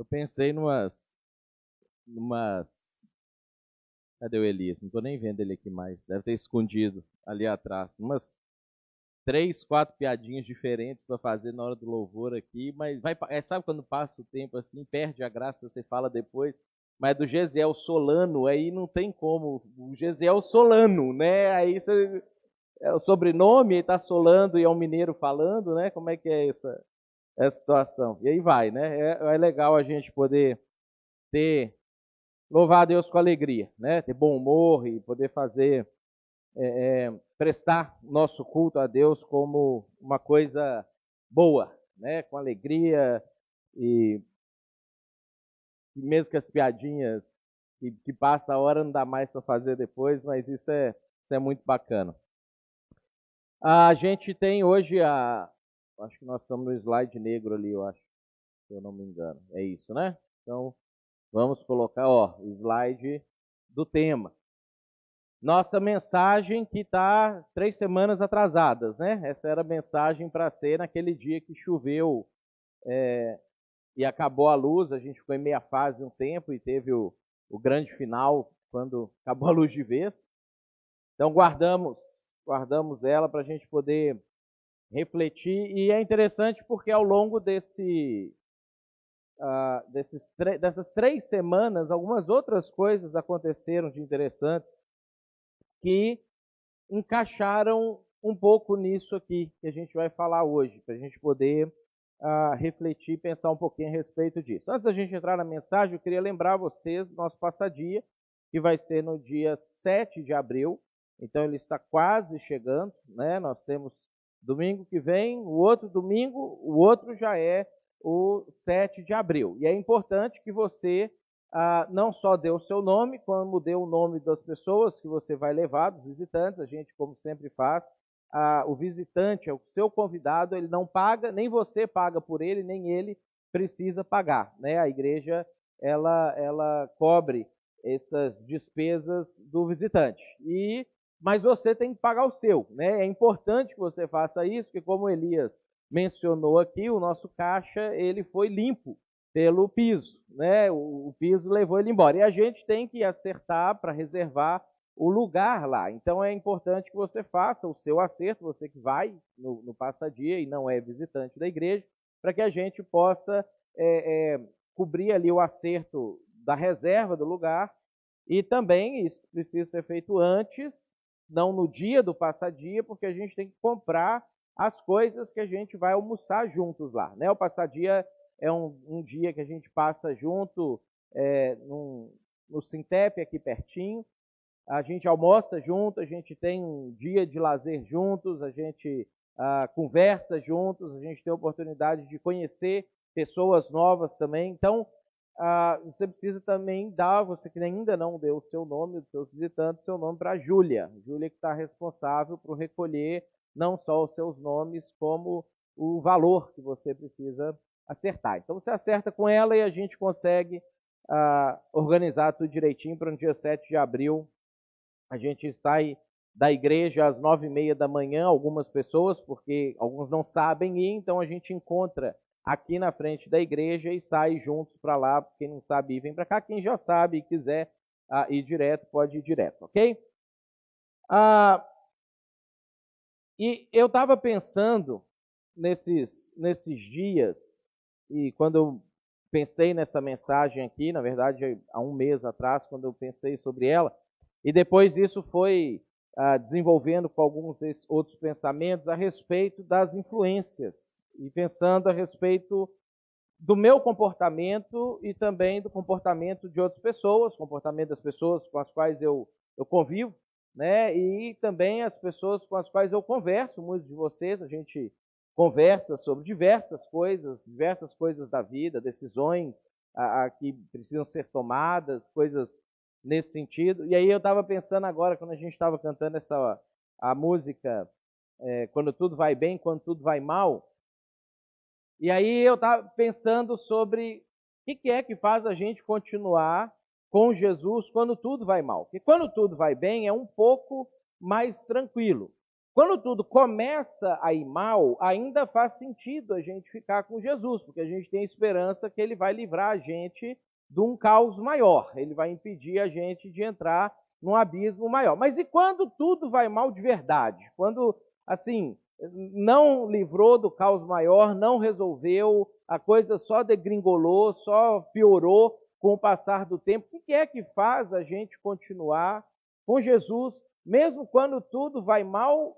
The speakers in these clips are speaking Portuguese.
Eu pensei numas. Cadê o Elias? Não estou nem vendo ele aqui mais. Deve ter escondido ali atrás. Umas 3, 4 piadinhas diferentes para fazer na hora do louvor aqui, mas sabe quando passa o tempo assim, perde a graça, você fala depois, mas do Gesiel Solano, aí não tem como, o Gesiel Solano, né? Aí você, é o sobrenome, ele tá solando e é um mineiro falando, né? Como é que é essa situação? E aí vai, né? É legal a gente poder ter, louvar a Deus com alegria, né? Ter bom humor e poder fazer prestar nosso culto a Deus como uma coisa boa, né? Com alegria e mesmo que as piadinhas que passa a hora não dá mais para fazer depois, mas isso é muito bacana. A gente tem hoje acho que nós estamos no slide negro ali, eu acho, se eu não me engano. É isso, né? Então, vamos colocar, o slide do tema. Nossa mensagem que está 3 semanas atrasadas, né? Essa era a mensagem para ser naquele dia que choveu e acabou a luz. A gente ficou em meia fase um tempo e teve o grande final quando acabou a luz de vez. Então guardamos ela para a gente poder refletir. E é interessante porque ao longo dessas 3 semanas, algumas outras coisas aconteceram de interessantes que encaixaram um pouco nisso aqui que a gente vai falar hoje, para a gente poder refletir e pensar um pouquinho a respeito disso. Antes da gente entrar na mensagem, eu queria lembrar vocês do nosso passadia, que vai ser no dia 7 de abril, então ele está quase chegando, né? Nós temos domingo que vem, o outro domingo, o outro já é o 7 de abril. E é importante que você não só dê o seu nome, como dê o nome das pessoas que você vai levar, dos visitantes. A gente, como sempre faz, o visitante é o seu convidado, ele não paga, nem você paga por ele, nem ele precisa pagar, né? A igreja, ela cobre essas despesas do visitante. Mas você tem que pagar o seu, né? É importante que você faça isso, porque como Elias mencionou aqui, o nosso caixa, ele foi limpo pelo piso, né? O piso levou ele embora. E a gente tem que acertar para reservar o lugar lá. Então é importante que você faça o seu acerto, você que vai no passadia e não é visitante da igreja, para que a gente possa cobrir ali o acerto da reserva do lugar. E também isso precisa ser feito antes, não no dia do passadia, porque a gente tem que comprar as coisas que a gente vai almoçar juntos lá, né? O passadia é um dia que a gente passa junto no Sintep, aqui pertinho. A gente almoça junto, a gente tem um dia de lazer juntos, a gente conversa juntos, a gente tem a oportunidade de conhecer pessoas novas também. Então, você precisa também dar, você que ainda não deu o seu nome, dos seus visitantes, seu nome para a Júlia. Júlia que está responsável por recolher não só os seus nomes, como o valor que você precisa acertar. Então você acerta com ela e a gente consegue organizar tudo direitinho para no dia 7 de abril. A gente sai da igreja às 9h30 da manhã, algumas pessoas, porque alguns não sabem ir, então a gente encontra aqui na frente da igreja e sai juntos para lá. Quem não sabe ir, vem para cá. Quem já sabe e quiser ir direto, pode ir direto, ok? E eu estava pensando nesses dias, e quando eu pensei nessa mensagem aqui, na verdade, há um mês atrás, quando eu pensei sobre ela, e depois isso foi desenvolvendo com alguns outros pensamentos a respeito das influências, e pensando a respeito do meu comportamento e também do comportamento de outras pessoas, comportamento das pessoas com as quais eu convivo, né? E também as pessoas com as quais eu converso, muitos de vocês, a gente conversa sobre diversas coisas da vida, decisões que precisam ser tomadas, coisas nesse sentido. E aí eu estava pensando agora, quando a gente estava cantando a música Quando Tudo Vai Bem, Quando Tudo Vai Mal, e aí eu estava pensando sobre o que é que faz a gente continuar com Jesus quando tudo vai mal. Porque quando tudo vai bem é um pouco mais tranquilo. Quando tudo começa a ir mal, ainda faz sentido a gente ficar com Jesus, porque a gente tem esperança que ele vai livrar a gente de um caos maior, ele vai impedir a gente de entrar num abismo maior. Mas e quando tudo vai mal de verdade? Quando, assim, não livrou do caos maior, não resolveu, a coisa só degringolou, só piorou com o passar do tempo, o que é que faz a gente continuar com Jesus, mesmo quando tudo vai mal,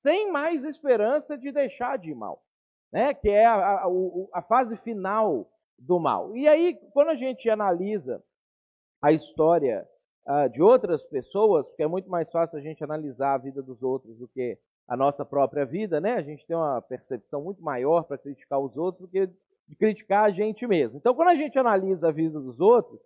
sem mais esperança de deixar de ir mal, né? Que é a fase final do mal. E aí, quando a gente analisa a história de outras pessoas, porque é muito mais fácil a gente analisar a vida dos outros do que a nossa própria vida, né? A gente tem uma percepção muito maior para criticar os outros do que de criticar a gente mesmo. Então, quando a gente analisa a vida dos outros,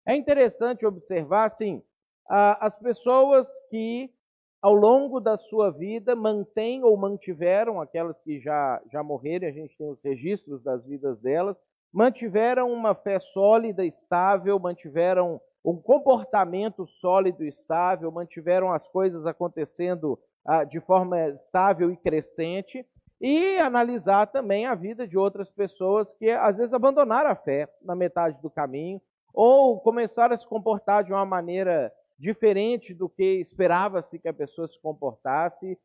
é interessante observar, assim, as pessoas que, ao longo da sua vida, mantêm ou mantiveram, aquelas que já morreram, a gente tem os registros das vidas delas, mantiveram uma fé sólida, estável, mantiveram um comportamento sólido e estável, mantiveram as coisas acontecendo de forma estável e crescente, e analisar também a vida de outras pessoas que, às vezes, abandonaram a fé na metade do caminho, ou começaram a se comportar de uma maneira diferente do que esperava-se que a pessoa se comportasse,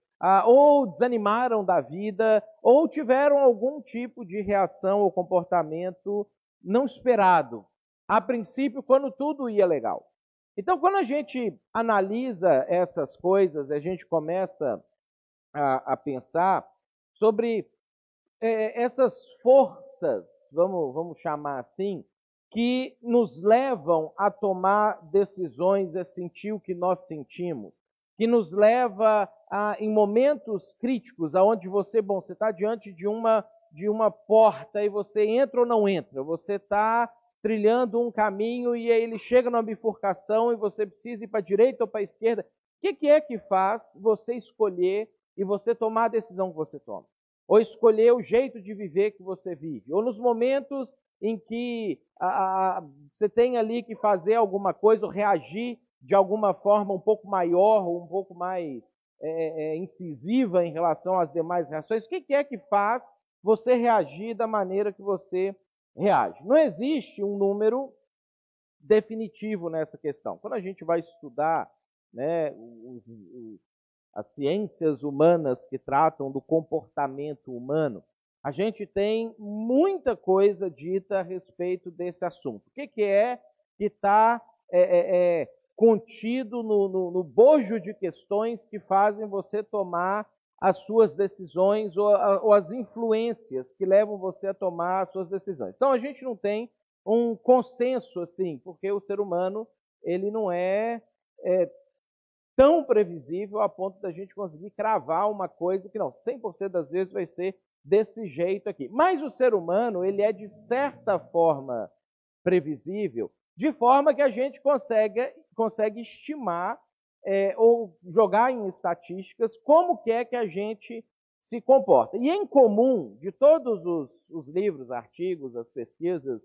ou desanimaram da vida, ou tiveram algum tipo de reação ou comportamento não esperado, a princípio, quando tudo ia legal. Então, quando a gente analisa essas coisas, a gente começa a pensar sobre essas forças, vamos chamar assim, que nos levam a tomar decisões, a sentir o que nós sentimos, que nos leva em momentos críticos, aonde você está diante de uma porta e você entra ou não entra, você está trilhando um caminho e aí ele chega numa bifurcação e você precisa ir para a direita ou para a esquerda. O que é que faz você escolher e você tomar a decisão que você toma? Ou escolher o jeito de viver que você vive? Ou nos momentos em que você tem ali que fazer alguma coisa ou reagir de alguma forma um pouco maior ou um pouco mais incisiva em relação às demais reações, o que é que faz você reagir da maneira que você reage? Não existe um número definitivo nessa questão. Quando a gente vai estudar, né, as ciências humanas que tratam do comportamento humano, a gente tem muita coisa dita a respeito desse assunto. O que é que está contido no bojo de questões que fazem você tomar as suas decisões ou as influências que levam você a tomar as suas decisões? Então, a gente não tem um consenso assim, porque o ser humano ele não é tão previsível a ponto da gente conseguir cravar uma coisa que não, 100% das vezes vai ser desse jeito aqui. Mas o ser humano, ele é de certa forma previsível, de forma que a gente consegue estimar ou jogar em estatísticas como que é que a gente se comporta. E em comum de todos os livros, artigos, as pesquisas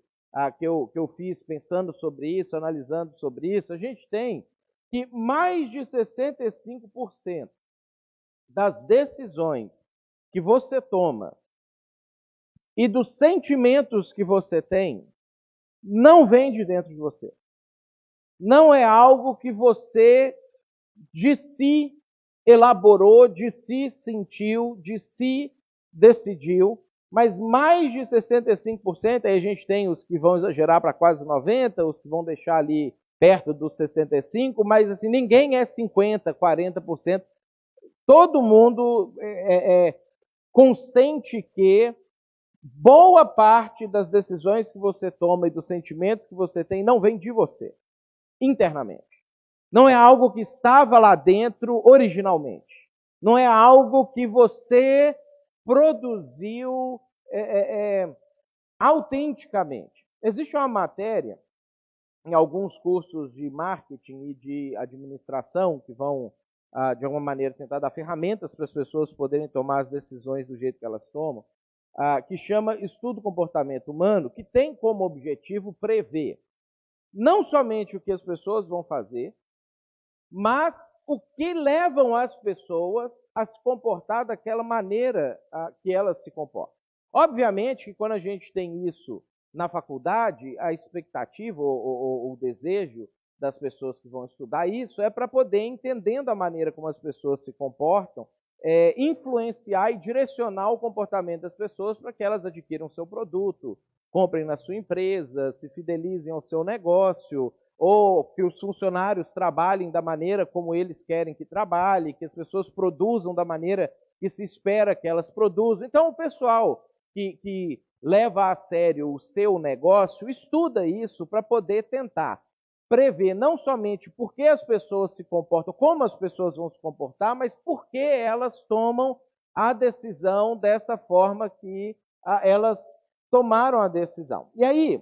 que eu fiz pensando sobre isso, analisando sobre isso, a gente tem que mais de 65% das decisões que você toma e dos sentimentos que você tem não vem de dentro de você. Não é algo que você de si elaborou, de si sentiu, de si decidiu, mas mais de 65%, aí a gente tem os que vão exagerar para quase 90%, os que vão deixar ali perto dos 65%, mas assim, ninguém é 50%, 40%. Todo mundo consente que boa parte das decisões que você toma e dos sentimentos que você tem não vem de você, internamente. Não é algo que estava lá dentro originalmente. Não é algo que você produziu autenticamente. Existe uma matéria em alguns cursos de marketing e de administração que vão, de alguma maneira, tentar dar ferramentas para as pessoas poderem tomar as decisões do jeito que elas tomam, que chama Estudo do Comportamento Humano, que tem como objetivo prever não somente o que as pessoas vão fazer, mas o que levam as pessoas a se comportar daquela maneira que elas se comportam. Obviamente que quando a gente tem isso na faculdade, a expectativa ou o desejo das pessoas que vão estudar isso é para poder, entendendo a maneira como as pessoas se comportam, influenciar e direcionar o comportamento das pessoas para que elas adquiram seu produto, comprem na sua empresa, se fidelizem ao seu negócio, ou que os funcionários trabalhem da maneira como eles querem que trabalhem, que as pessoas produzam da maneira que se espera que elas produzam. Então, o pessoal que leva a sério o seu negócio estuda isso para poder tentar prever não somente por que as pessoas se comportam, como as pessoas vão se comportar, mas por que elas tomam a decisão dessa forma que elas tomaram a decisão. E aí,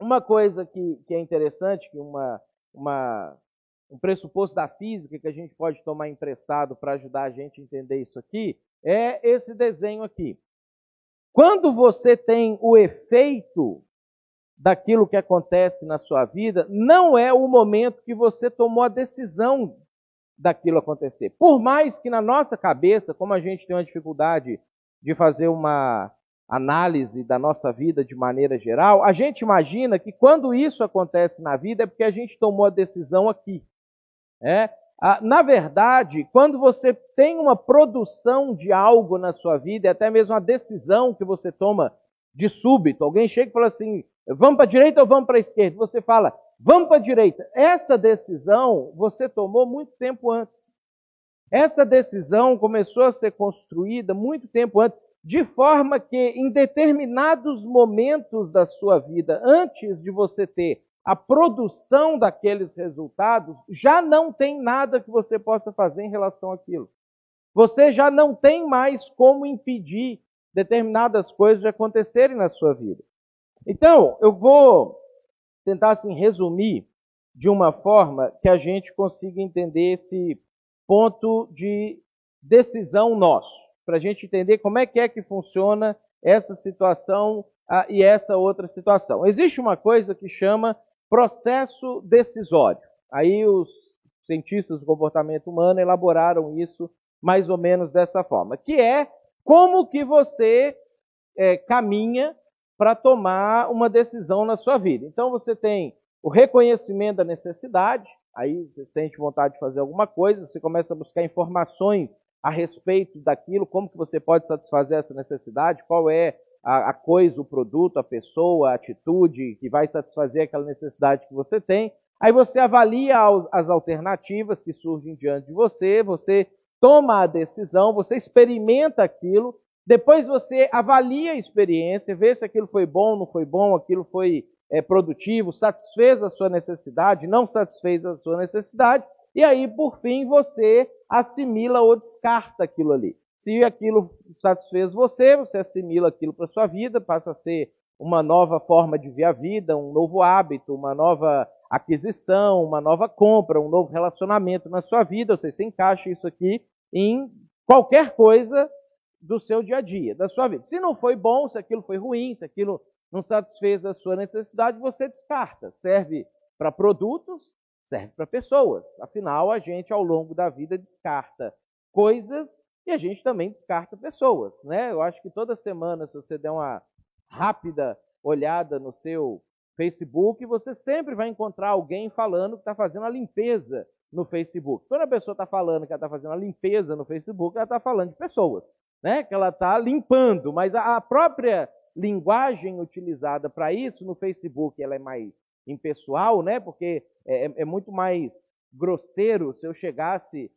uma coisa que é interessante, que um pressuposto da física que a gente pode tomar emprestado para ajudar a gente a entender isso aqui, é esse desenho aqui. Quando você tem o efeito daquilo que acontece na sua vida, não é o momento que você tomou a decisão daquilo acontecer. Por mais que na nossa cabeça, como a gente tem uma dificuldade de fazer uma análise da nossa vida de maneira geral, a gente imagina que quando isso acontece na vida é porque a gente tomou a decisão aqui. Na verdade, quando você tem uma produção de algo na sua vida, e até mesmo uma decisão que você toma de súbito, alguém chega e fala assim, vamos para a direita ou vamos para a esquerda? Você fala, vamos para a direita. Essa decisão você tomou muito tempo antes. Essa decisão começou a ser construída muito tempo antes, de forma que em determinados momentos da sua vida, antes de você ter a produção daqueles resultados, já não tem nada que você possa fazer em relação àquilo. Você já não tem mais como impedir determinadas coisas de acontecerem na sua vida. Então, eu vou tentar assim, resumir de uma forma que a gente consiga entender esse ponto de decisão nosso, para a gente entender como é que funciona essa situação e essa outra situação. Existe uma coisa que chama processo decisório. Aí os cientistas do comportamento humano elaboraram isso mais ou menos dessa forma, que é como que você caminha para tomar uma decisão na sua vida. Então você tem o reconhecimento da necessidade, aí você sente vontade de fazer alguma coisa, você começa a buscar informações a respeito daquilo, como que você pode satisfazer essa necessidade, qual é a coisa, o produto, a pessoa, a atitude que vai satisfazer aquela necessidade que você tem. Aí você avalia as alternativas que surgem diante de você, você toma a decisão, você experimenta aquilo, depois você avalia a experiência, vê se aquilo foi bom, não foi bom, aquilo foi produtivo, satisfez a sua necessidade, não satisfez a sua necessidade, e aí, por fim, você assimila ou descarta aquilo ali. Se aquilo satisfez você, você assimila aquilo para a sua vida, passa a ser uma nova forma de ver a vida, um novo hábito, uma nova aquisição, uma nova compra, um novo relacionamento na sua vida. Você encaixa isso aqui em qualquer coisa do seu dia a dia, da sua vida. Se não foi bom, se aquilo foi ruim, se aquilo não satisfez a sua necessidade, você descarta. Serve para produtos, serve para pessoas. Afinal, a gente, ao longo da vida, descarta coisas e a gente também descarta pessoas, né? Eu acho que toda semana, se você der uma rápida olhada no seu Facebook, você sempre vai encontrar alguém falando que está fazendo a limpeza no Facebook. Quando a pessoa está falando que ela está fazendo a limpeza no Facebook, ela está falando de pessoas, né? Que ela está limpando, mas a própria linguagem utilizada para isso no Facebook, ela é mais impessoal, né? Porque é muito mais grosseiro se eu chegasse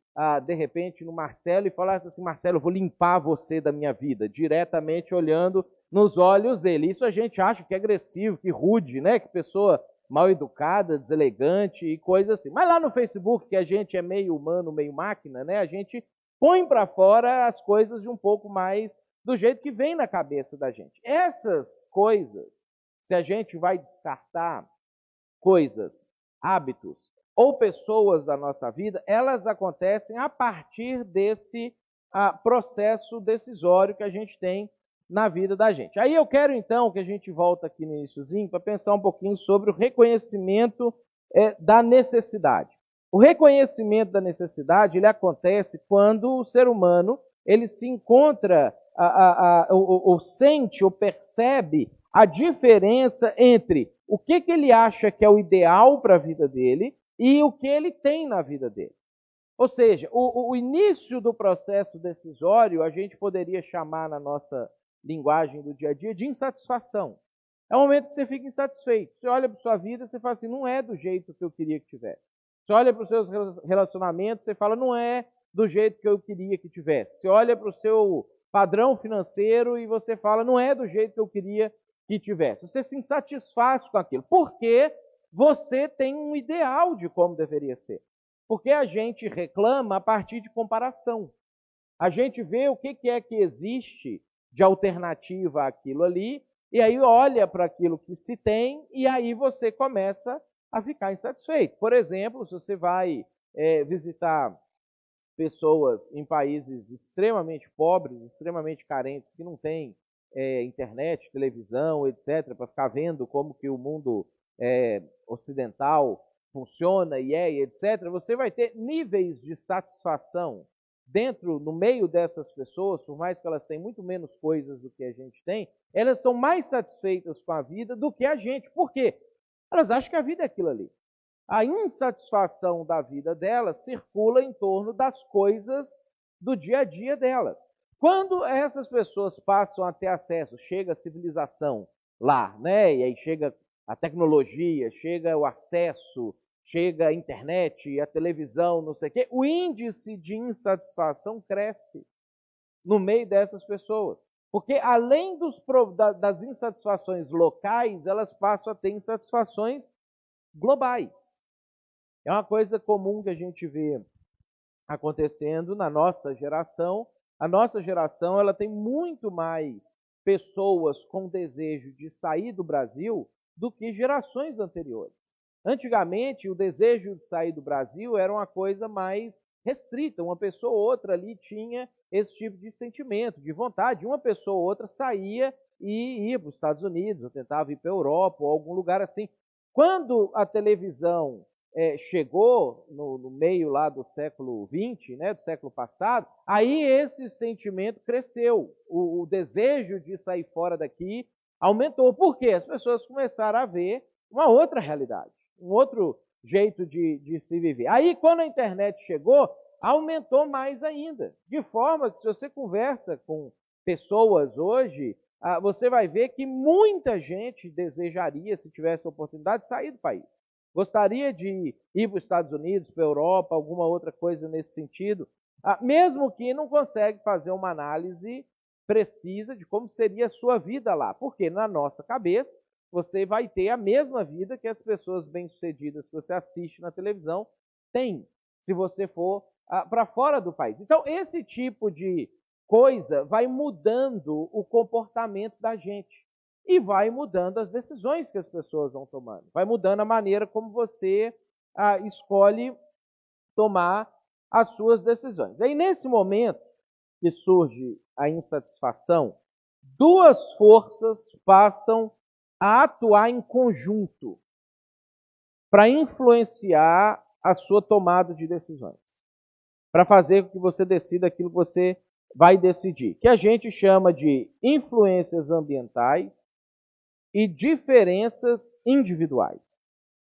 de repente no Marcelo e falasse assim, Marcelo, eu vou limpar você da minha vida, diretamente olhando nos olhos dele. Isso a gente acha que é agressivo, que rude, né? Que pessoa mal educada, deselegante e coisa assim. Mas lá no Facebook, que a gente é meio humano, meio máquina, né? A gente põe para fora as coisas de um pouco mais do jeito que vem na cabeça da gente. Essas coisas, se a gente vai descartar coisas, hábitos ou pessoas da nossa vida, elas acontecem a partir desse processo decisório que a gente tem na vida da gente. Aí eu quero então que a gente volta aqui no iniciozinho para pensar um pouquinho sobre o reconhecimento da necessidade. O reconhecimento da necessidade ele acontece quando o ser humano ele se encontra, ou sente ou percebe a diferença entre o que ele acha que é o ideal para a vida dele e o que ele tem na vida dele. Ou seja, o início do processo decisório a gente poderia chamar na nossa linguagem do dia a dia de insatisfação. É o momento que você fica insatisfeito. Você olha para a sua vida e você fala assim, não é do jeito que eu queria que tivesse. Você olha para os seus relacionamentos e você fala, não é do jeito que eu queria que tivesse. Você olha para o seu padrão financeiro e você fala, não é do jeito que eu queria que tivesse. Você se insatisfaz com aquilo. Porque você tem um ideal de como deveria ser. Porque a gente reclama a partir de comparação. A gente vê o que é que existe de alternativa àquilo ali, e aí olha para aquilo que se tem, e aí você começa a ficar insatisfeito. Por exemplo, se você vai visitar pessoas em países extremamente pobres, extremamente carentes, que não têm internet, televisão, etc., para ficar vendo como que o mundo ocidental funciona e etc., você vai ter níveis de satisfação no meio dessas pessoas, por mais que elas tenham muito menos coisas do que a gente tem, elas são mais satisfeitas com a vida do que a gente. Por quê? Elas acham que a vida é aquilo ali. A insatisfação da vida delas circula em torno das coisas do dia a dia delas. Quando essas pessoas passam a ter acesso, chega a civilização lá, né? E aí chega a tecnologia, chega o acesso, chega a internet, a televisão, não sei o quê, o índice de insatisfação cresce no meio dessas pessoas. Porque além das insatisfações locais, elas passam a ter insatisfações globais. É uma coisa comum que a gente vê acontecendo na nossa geração. A nossa geração ela tem muito mais pessoas com desejo de sair do Brasil do que gerações anteriores. Antigamente, o desejo de sair do Brasil era uma coisa mais restrita. Uma pessoa ou outra ali tinha esse tipo de sentimento, de vontade. Uma pessoa ou outra saía e ia para os Estados Unidos, ou tentava ir para a Europa, ou algum lugar assim. Quando a televisão chegou no meio lá do século XX, né, do século passado, aí esse sentimento cresceu. O desejo de sair fora daqui aumentou. Por quê? As pessoas começaram a ver uma outra realidade, um outro jeito de se viver. Aí, quando a internet chegou, aumentou mais ainda. De forma que, se você conversa com pessoas hoje, você vai ver que muita gente desejaria, se tivesse a oportunidade, de sair do país. Gostaria de ir para os Estados Unidos, para a Europa, alguma outra coisa nesse sentido, mesmo que não consegue fazer uma análise precisa de como seria a sua vida lá. Porque na nossa cabeça, você vai ter a mesma vida que as pessoas bem-sucedidas que você assiste na televisão têm, se você for para fora do país. Então, esse tipo de coisa vai mudando o comportamento da gente e vai mudando as decisões que as pessoas vão tomando. Vai mudando a maneira como você escolhe tomar as suas decisões. Aí, nesse momento que surge a insatisfação, duas forças passam a atuar em conjunto para influenciar a sua tomada de decisões, para fazer com que você decida aquilo que você vai decidir, que a gente chama de influências ambientais e diferenças individuais.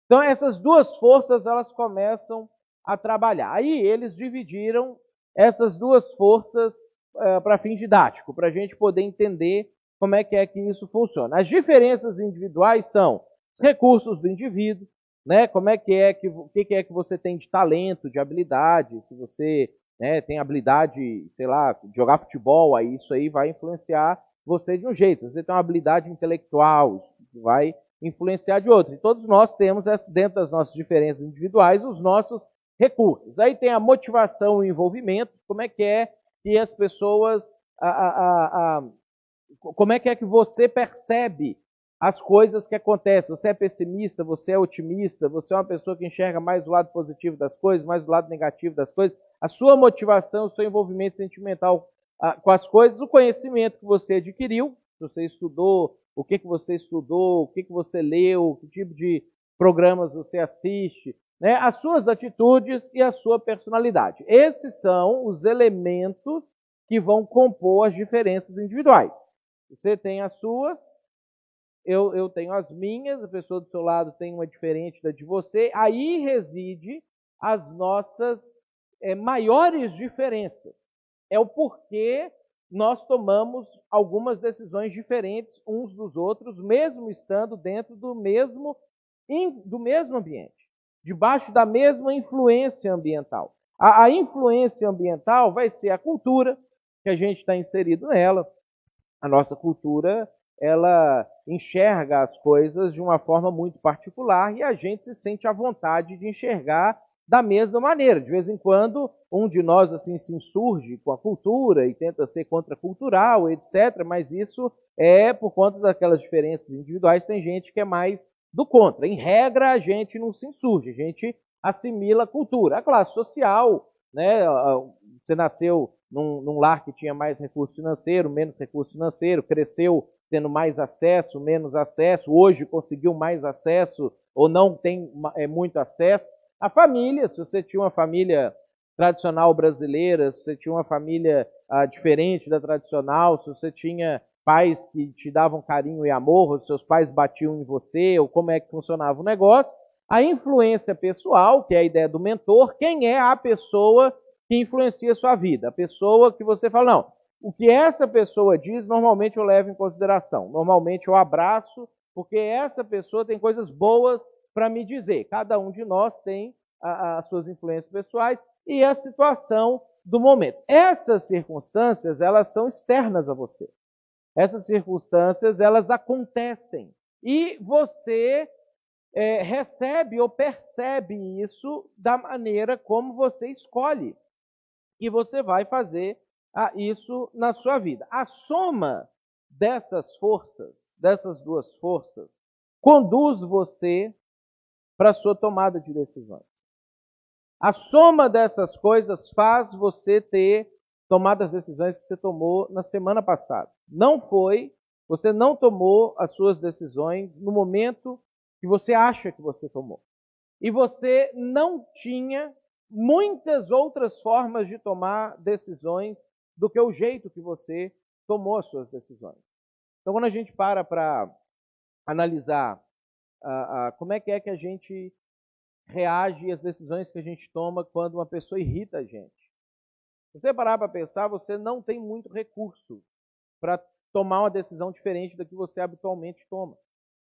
Então, essas duas forças elas começam a trabalhar. Aí eles dividiram essas duas forças para fim didático, para a gente poder entender como é que isso funciona. As diferenças individuais são os recursos do indivíduo, né? Como é que o que é que você tem de talento, de habilidade, se você tem habilidade, sei lá, de jogar futebol, aí isso aí vai influenciar você de um jeito. Se você tem uma habilidade intelectual, vai influenciar de outro. E todos nós temos, dentro das nossas diferenças individuais, os nossos recursos. Aí tem a motivação e o envolvimento, como é que as pessoas... como é que você percebe as coisas que acontecem? Você é pessimista, você é otimista, você é uma pessoa que enxerga mais o lado positivo das coisas, mais o lado negativo das coisas. A sua motivação, o seu envolvimento sentimental com as coisas, o conhecimento que você adquiriu, se você estudou, o que você estudou, o que você leu, que tipo de programas você assiste, né, as suas atitudes e a sua personalidade. Esses são os elementos que vão compor as diferenças individuais. Você tem as suas, eu tenho as minhas, a pessoa do seu lado tem uma diferente da de você, aí reside as nossas maiores diferenças. É o porquê nós tomamos algumas decisões diferentes uns dos outros, mesmo estando dentro do mesmo ambiente, debaixo da mesma influência ambiental. A influência ambiental vai ser a cultura que a gente está inserido nela. A nossa cultura, ela enxerga as coisas de uma forma muito particular e a gente se sente à vontade de enxergar da mesma maneira. De vez em quando, um de nós assim se insurge com a cultura e tenta ser contracultural, etc., mas isso é por conta daquelas diferenças individuais. Tem gente que é mais do contra. Em regra, a gente não se insurge, a gente assimila a cultura. A classe social, né? Você nasceu num lar que tinha mais recurso financeiro, menos recurso financeiro, cresceu tendo mais acesso, menos acesso, hoje conseguiu mais acesso ou não tem muito acesso. A família, se você tinha uma família tradicional brasileira, se você tinha uma família diferente da tradicional, se você tinha pais que te davam carinho e amor, ou seus pais batiam em você, ou como é que funcionava o negócio. A influência pessoal, que é a ideia do mentor, quem é a pessoa que influencia a sua vida? A pessoa que você fala, não, o que essa pessoa diz, normalmente eu levo em consideração, normalmente eu abraço, porque essa pessoa tem coisas boas para me dizer. Cada um de nós tem as suas influências pessoais e a situação do momento. Essas circunstâncias, elas são externas a você. Essas circunstâncias, elas acontecem. E você recebe ou percebe isso da maneira como você escolhe. E você vai fazer isso na sua vida. A soma dessas forças, dessas duas forças, conduz você para a sua tomada de decisões. A soma dessas coisas faz você ter tomado as decisões que você tomou na semana passada. Você não tomou as suas decisões no momento que você acha que você tomou. E você não tinha muitas outras formas de tomar decisões do que o jeito que você tomou as suas decisões. Então, quando a gente para analisar como é que a gente reage às decisões que a gente toma quando uma pessoa irrita a gente. Se você parar para pensar, você não tem muito recurso para tomar uma decisão diferente da que você habitualmente toma.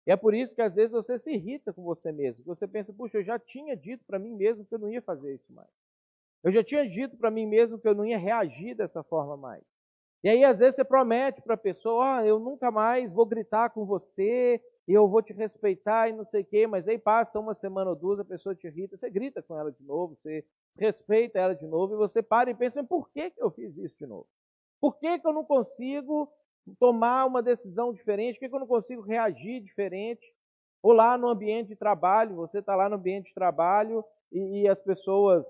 E é por isso que às vezes você se irrita com você mesmo. Você pensa, puxa, eu já tinha dito para mim mesmo que eu não ia fazer isso mais. Eu já tinha dito para mim mesmo que eu não ia reagir dessa forma mais. E aí às vezes você promete para a pessoa, eu nunca mais vou gritar com você, e eu vou te respeitar e não sei o quê, mas aí passa uma semana ou duas, a pessoa te irrita, você grita com ela de novo, você respeita ela de novo, e você para e pensa, por que eu fiz isso de novo? Por que eu não consigo tomar uma decisão diferente? Por que eu não consigo reagir diferente? Ou lá no ambiente de trabalho, você está lá no ambiente de trabalho e as pessoas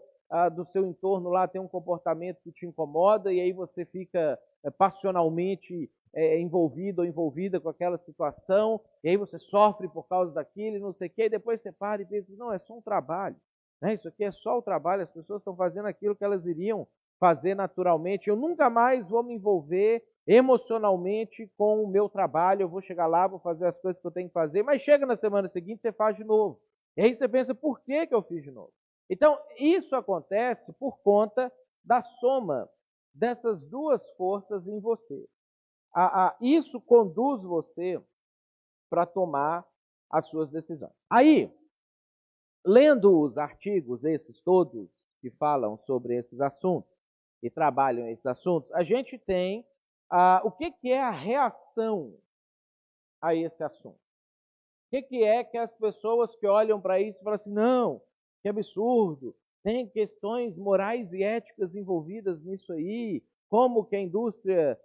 do seu entorno lá têm um comportamento que te incomoda e aí você fica passionalmente envolvido ou envolvida com aquela situação, e aí você sofre por causa daquilo e não sei o quê, e depois você para e pensa, não, é só um trabalho, né? Isso aqui é só o trabalho, as pessoas estão fazendo aquilo que elas iriam fazer naturalmente, eu nunca mais vou me envolver emocionalmente com o meu trabalho, eu vou chegar lá, vou fazer as coisas que eu tenho que fazer, mas chega na semana seguinte, você faz de novo. E aí você pensa, por que eu fiz de novo? Então, isso acontece por conta da soma dessas duas forças em você. Isso conduz você para tomar as suas decisões. Aí, lendo os artigos, esses todos, que falam sobre esses assuntos e trabalham esses assuntos, a gente tem o que é a reação a esse assunto. O que é que as pessoas que olham para isso falam assim, não, que absurdo, tem questões morais e éticas envolvidas nisso aí, como que a indústria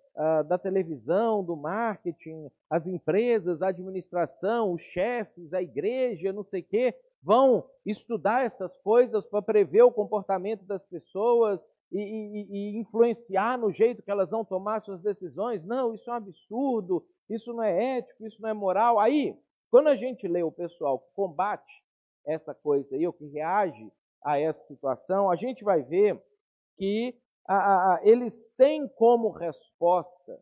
da televisão, do marketing, as empresas, a administração, os chefes, a igreja, não sei o quê, vão estudar essas coisas para prever o comportamento das pessoas e influenciar no jeito que elas vão tomar suas decisões. Não, isso é um absurdo, isso não é ético, isso não é moral. Aí, quando a gente lê o pessoal que combate essa coisa aí, ou que reage a essa situação, a gente vai ver que eles têm como resposta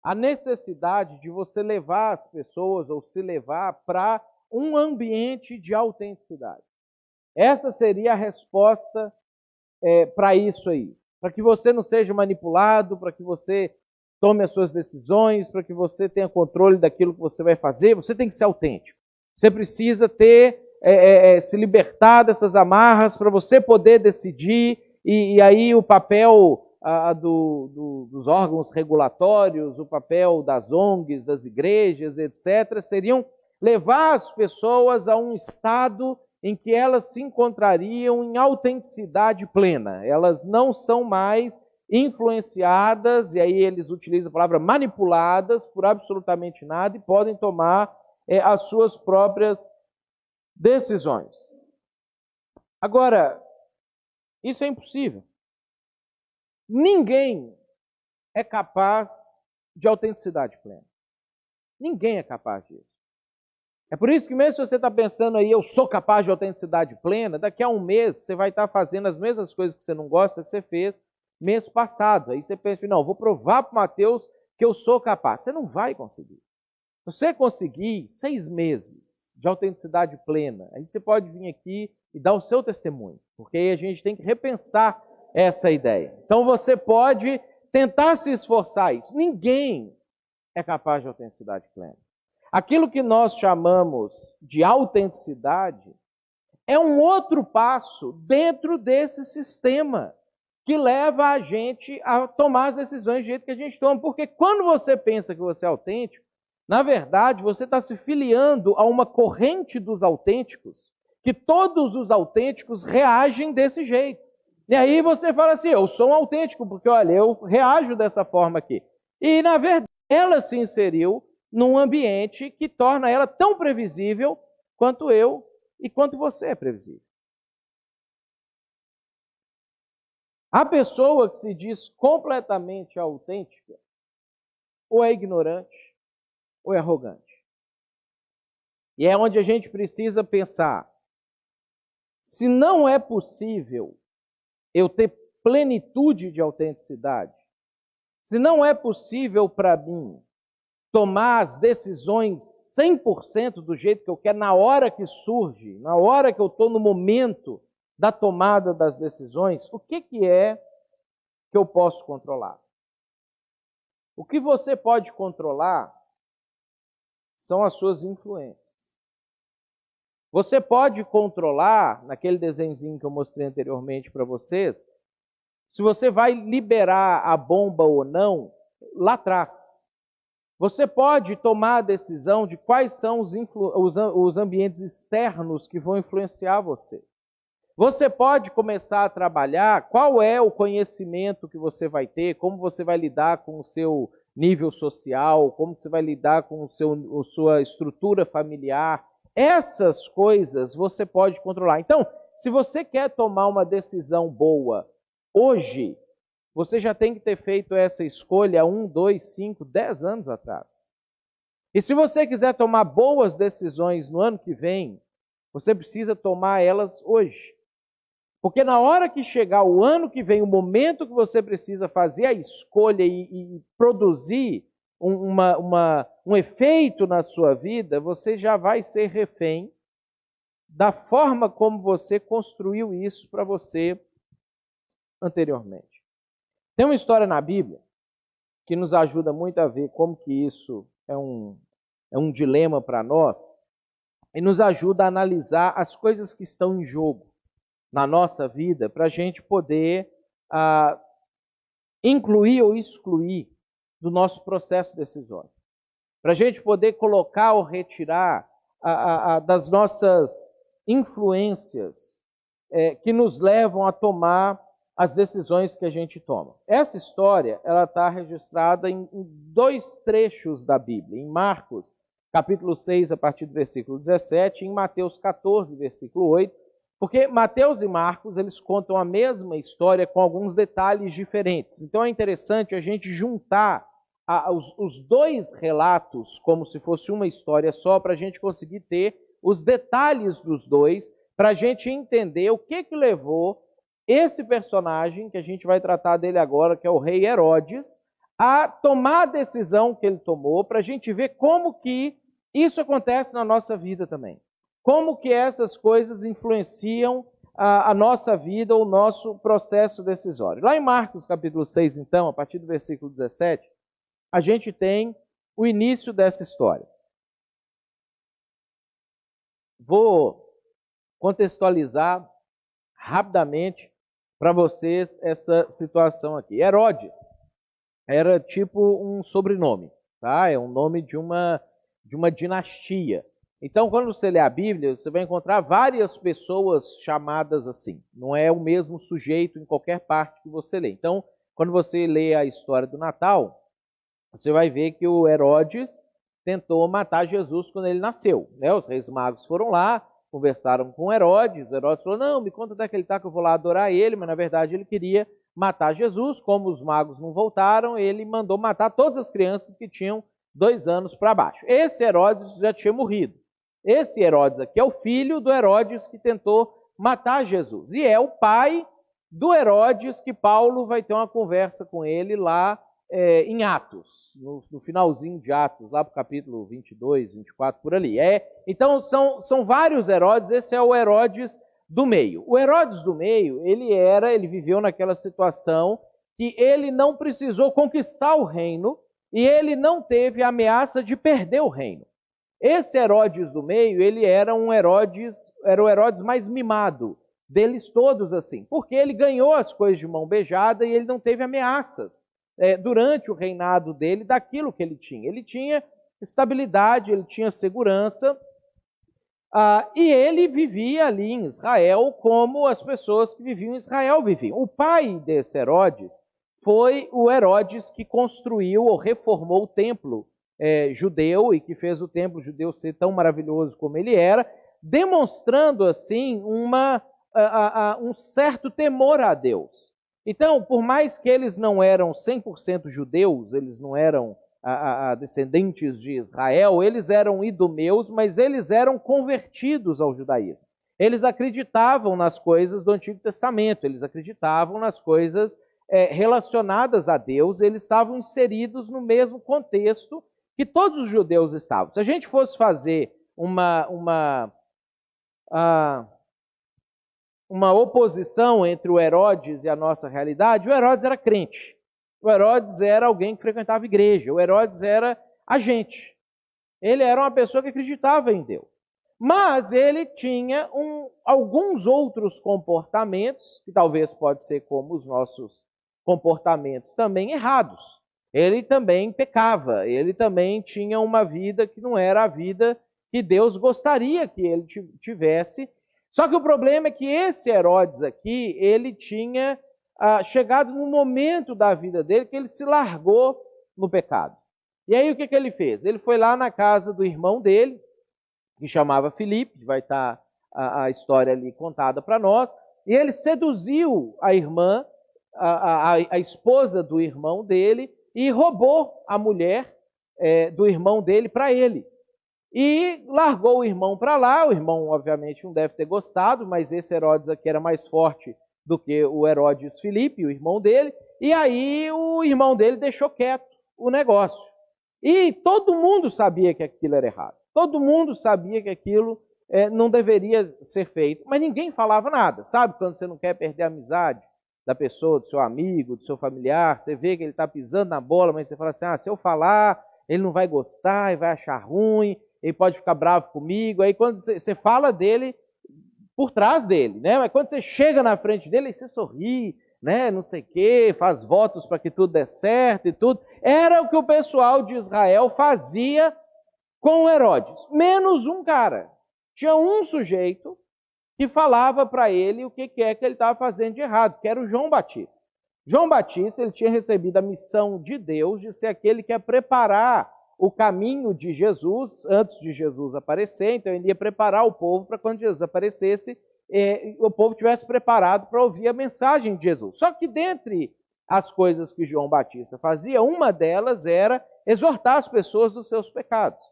a necessidade de você levar as pessoas ou se levar para um ambiente de autenticidade. Essa seria a resposta para isso aí. Para que você não seja manipulado, para que você tome as suas decisões, para que você tenha controle daquilo que você vai fazer, você tem que ser autêntico. Você precisa se libertar dessas amarras para você poder decidir, e aí o papel dos órgãos regulatórios, o papel das ONGs, das igrejas, etc., seriam levar as pessoas a um estado em que elas se encontrariam em autenticidade plena. Elas não são mais influenciadas, e aí eles utilizam a palavra manipuladas por absolutamente nada e podem tomar as suas próprias decisões. Agora, isso é impossível. Ninguém é capaz de autenticidade plena. Ninguém é capaz disso. É por isso que mesmo se você está pensando aí, eu sou capaz de autenticidade plena, daqui a um mês você vai estar fazendo as mesmas coisas que você não gosta que você fez mês passado. Aí você pensa, não, vou provar para o Mateus que eu sou capaz. Você não vai conseguir. Se você conseguir 6 meses de autenticidade plena, aí você pode vir aqui e dar o seu testemunho, porque aí a gente tem que repensar essa ideia. Então você pode tentar se esforçar isso. Ninguém é capaz de autenticidade plena. Aquilo que nós chamamos de autenticidade é um outro passo dentro desse sistema que leva a gente a tomar as decisões do jeito que a gente toma. Porque quando você pensa que você é autêntico, na verdade você está se filiando a uma corrente dos autênticos, que todos os autênticos reagem desse jeito. E aí você fala assim, eu sou um autêntico, porque olha, eu reajo dessa forma aqui. E na verdade ela se inseriu num ambiente que torna ela tão previsível quanto eu e quanto você é previsível. A pessoa que se diz completamente autêntica, ou é ignorante, ou é arrogante. E é onde a gente precisa pensar, se não é possível eu ter plenitude de autenticidade, se não é possível para mim tomar as decisões 100% do jeito que eu quero, na hora que surge, na hora que eu estou no momento da tomada das decisões, o que é que eu posso controlar? O que você pode controlar são as suas influências. Você pode controlar, naquele desenhozinho que eu mostrei anteriormente para vocês, se você vai liberar a bomba ou não lá atrás. Você pode tomar a decisão de quais são os ambientes externos que vão influenciar você. Você pode começar a trabalhar qual é o conhecimento que você vai ter, como você vai lidar com o seu nível social, como você vai lidar com a sua estrutura familiar. Essas coisas você pode controlar. Então, se você quer tomar uma decisão boa hoje, você já tem que ter feito essa escolha 1, 2, 5, 10 anos atrás. E se você quiser tomar boas decisões no ano que vem, você precisa tomar elas hoje. Porque na hora que chegar o ano que vem, o momento que você precisa fazer a escolha e produzir um efeito na sua vida, você já vai ser refém da forma como você construiu isso para você anteriormente. Tem uma história na Bíblia que nos ajuda muito a ver como que isso é um dilema para nós e nos ajuda a analisar as coisas que estão em jogo na nossa vida para a gente poder incluir ou excluir do nosso processo decisório. Para a gente poder colocar ou retirar das nossas influências que nos levam a tomar as decisões que a gente toma. Essa história ela está registrada em 2 trechos da Bíblia, em Marcos, capítulo 6, a partir do versículo 17, e em Mateus 14, versículo 8, porque Mateus e Marcos eles contam a mesma história com alguns detalhes diferentes. Então é interessante a gente juntar os 2 relatos como se fosse uma história só, para a gente conseguir ter os detalhes dos dois, para a gente entender o que levou esse personagem, que a gente vai tratar dele agora, que é o rei Herodes, a tomar a decisão que ele tomou, para a gente ver como que isso acontece na nossa vida também. Como que essas coisas influenciam a nossa vida, o nosso processo decisório. Lá em Marcos capítulo 6, então, a partir do versículo 17, a gente tem o início dessa história. Vou contextualizar rapidamente para vocês essa situação aqui. Herodes era tipo um sobrenome, tá? É um nome de uma dinastia. Então, quando você lê a Bíblia, você vai encontrar várias pessoas chamadas assim. Não é o mesmo sujeito em qualquer parte que você lê. Então, quando você lê a história do Natal, você vai ver que o Herodes tentou matar Jesus quando ele nasceu, né? Os reis magos foram lá, conversaram com Herodes. O Herodes falou, não, me conta onde é que ele está, que eu vou lá adorar ele. Mas, na verdade, ele queria matar Jesus. Como os magos não voltaram, ele mandou matar todas as crianças que tinham 2 anos para baixo. Esse Herodes já tinha morrido. Esse Herodes aqui é o filho do Herodes que tentou matar Jesus. E é o pai do Herodes que Paulo vai ter uma conversa com ele lá em Atos, no finalzinho de Atos, lá para o capítulo 22, 24, por ali. Então são vários Herodes, esse é o Herodes do meio. O Herodes do meio, ele viveu naquela situação que ele não precisou conquistar o reino e ele não teve a ameaça de perder o reino. Esse Herodes do meio, ele era o Herodes mais mimado deles todos, assim, porque ele ganhou as coisas de mão beijada e ele não teve ameaças durante o reinado dele daquilo que ele tinha. Ele tinha estabilidade, ele tinha segurança, e ele vivia ali em Israel como as pessoas que viviam em Israel viviam. O pai desse Herodes foi o Herodes que construiu ou reformou o templo judeu e que fez o templo judeu ser tão maravilhoso como ele era, demonstrando assim um certo temor a Deus. Então, por mais que eles não eram 100% judeus, eles não eram descendentes de Israel, eles eram idumeus, mas eles eram convertidos ao judaísmo. Eles acreditavam nas coisas do Antigo Testamento, eles acreditavam nas coisas relacionadas a Deus, eles estavam inseridos no mesmo contexto que todos os judeus estavam. Se a gente fosse fazer uma oposição entre o Herodes e a nossa realidade, o Herodes era crente. O Herodes era alguém que frequentava a igreja. O Herodes era a gente. Ele era uma pessoa que acreditava em Deus. Mas ele tinha alguns outros comportamentos, que talvez pode ser como os nossos comportamentos também errados. Ele também pecava, ele também tinha uma vida que não era a vida que Deus gostaria que ele tivesse. Só que o problema é que esse Herodes aqui, ele tinha chegado num momento da vida dele que ele se largou no pecado. E aí o que ele fez? Ele foi lá na casa do irmão dele, que chamava Filipe, vai estar a história ali contada para nós, e ele seduziu a irmã, a esposa do irmão dele, e roubou a mulher do irmão dele para ele. E largou o irmão para lá. O irmão, obviamente, não deve ter gostado, mas esse Herodes aqui era mais forte do que o Herodes Filipe, o irmão dele. E aí o irmão dele deixou quieto o negócio. E todo mundo sabia que aquilo era errado. Todo mundo sabia que aquilo não deveria ser feito. Mas ninguém falava nada. Sabe quando você não quer perder a amizade da pessoa, do seu amigo, do seu familiar? Você vê que ele está pisando na bola, mas você fala assim, se eu falar, ele não vai gostar, ele vai achar ruim, ele pode ficar bravo comigo. Aí quando você fala dele, por trás dele, né? Mas quando você chega na frente dele, você sorri, né? Não sei o quê, faz votos para que tudo dê certo e tudo. Era o que o pessoal de Israel fazia com Herodes. Menos um cara. Tinha um sujeito que falava para ele o que é que ele estava fazendo de errado, que era o João Batista. João Batista, ele tinha recebido a missão de Deus de ser aquele que ia preparar o caminho de Jesus antes de Jesus aparecer. Então ele ia preparar o povo para quando Jesus aparecesse, o povo tivesse preparado para ouvir a mensagem de Jesus. Só que dentre as coisas que João Batista fazia, uma delas era exortar as pessoas dos seus pecados.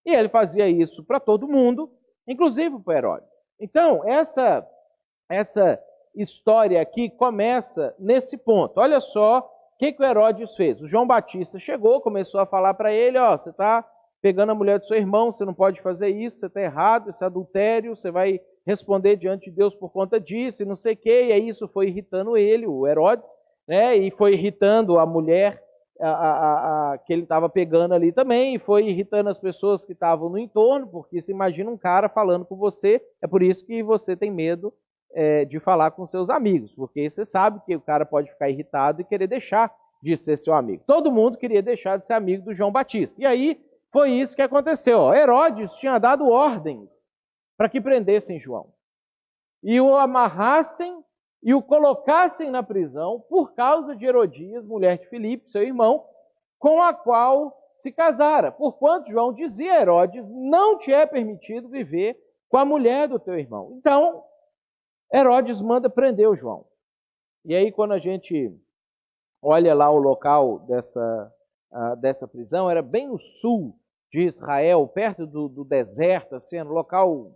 E ele fazia isso para todo mundo, inclusive para Herodes. Então, essa história aqui começa nesse ponto. Olha só o que o Herodes fez. O João Batista chegou, começou a falar para ele, ó, você está pegando a mulher do seu irmão, você não pode fazer isso, você está errado, isso é adultério, você vai responder diante de Deus por conta disso, e não sei o quê. E aí isso foi irritando ele, o Herodes, né? E foi irritando a mulher que ele estava pegando ali também, e foi irritando as pessoas que estavam no entorno, porque se imagina um cara falando com você, é por isso que você tem medo de falar com seus amigos, porque você sabe que o cara pode ficar irritado e querer deixar de ser seu amigo. Todo mundo queria deixar de ser amigo do João Batista. E aí foi isso que aconteceu. Herodes tinha dado ordens para que prendessem João e o amarrassem e o colocassem na prisão por causa de Herodias, mulher de Filipe, seu irmão, com a qual se casara. Porquanto João dizia a Herodes, não te é permitido viver com a mulher do teu irmão. Então, Herodes manda prender o João. E aí, quando a gente olha lá o local dessa prisão, era bem no sul de Israel, perto do deserto, assim, um local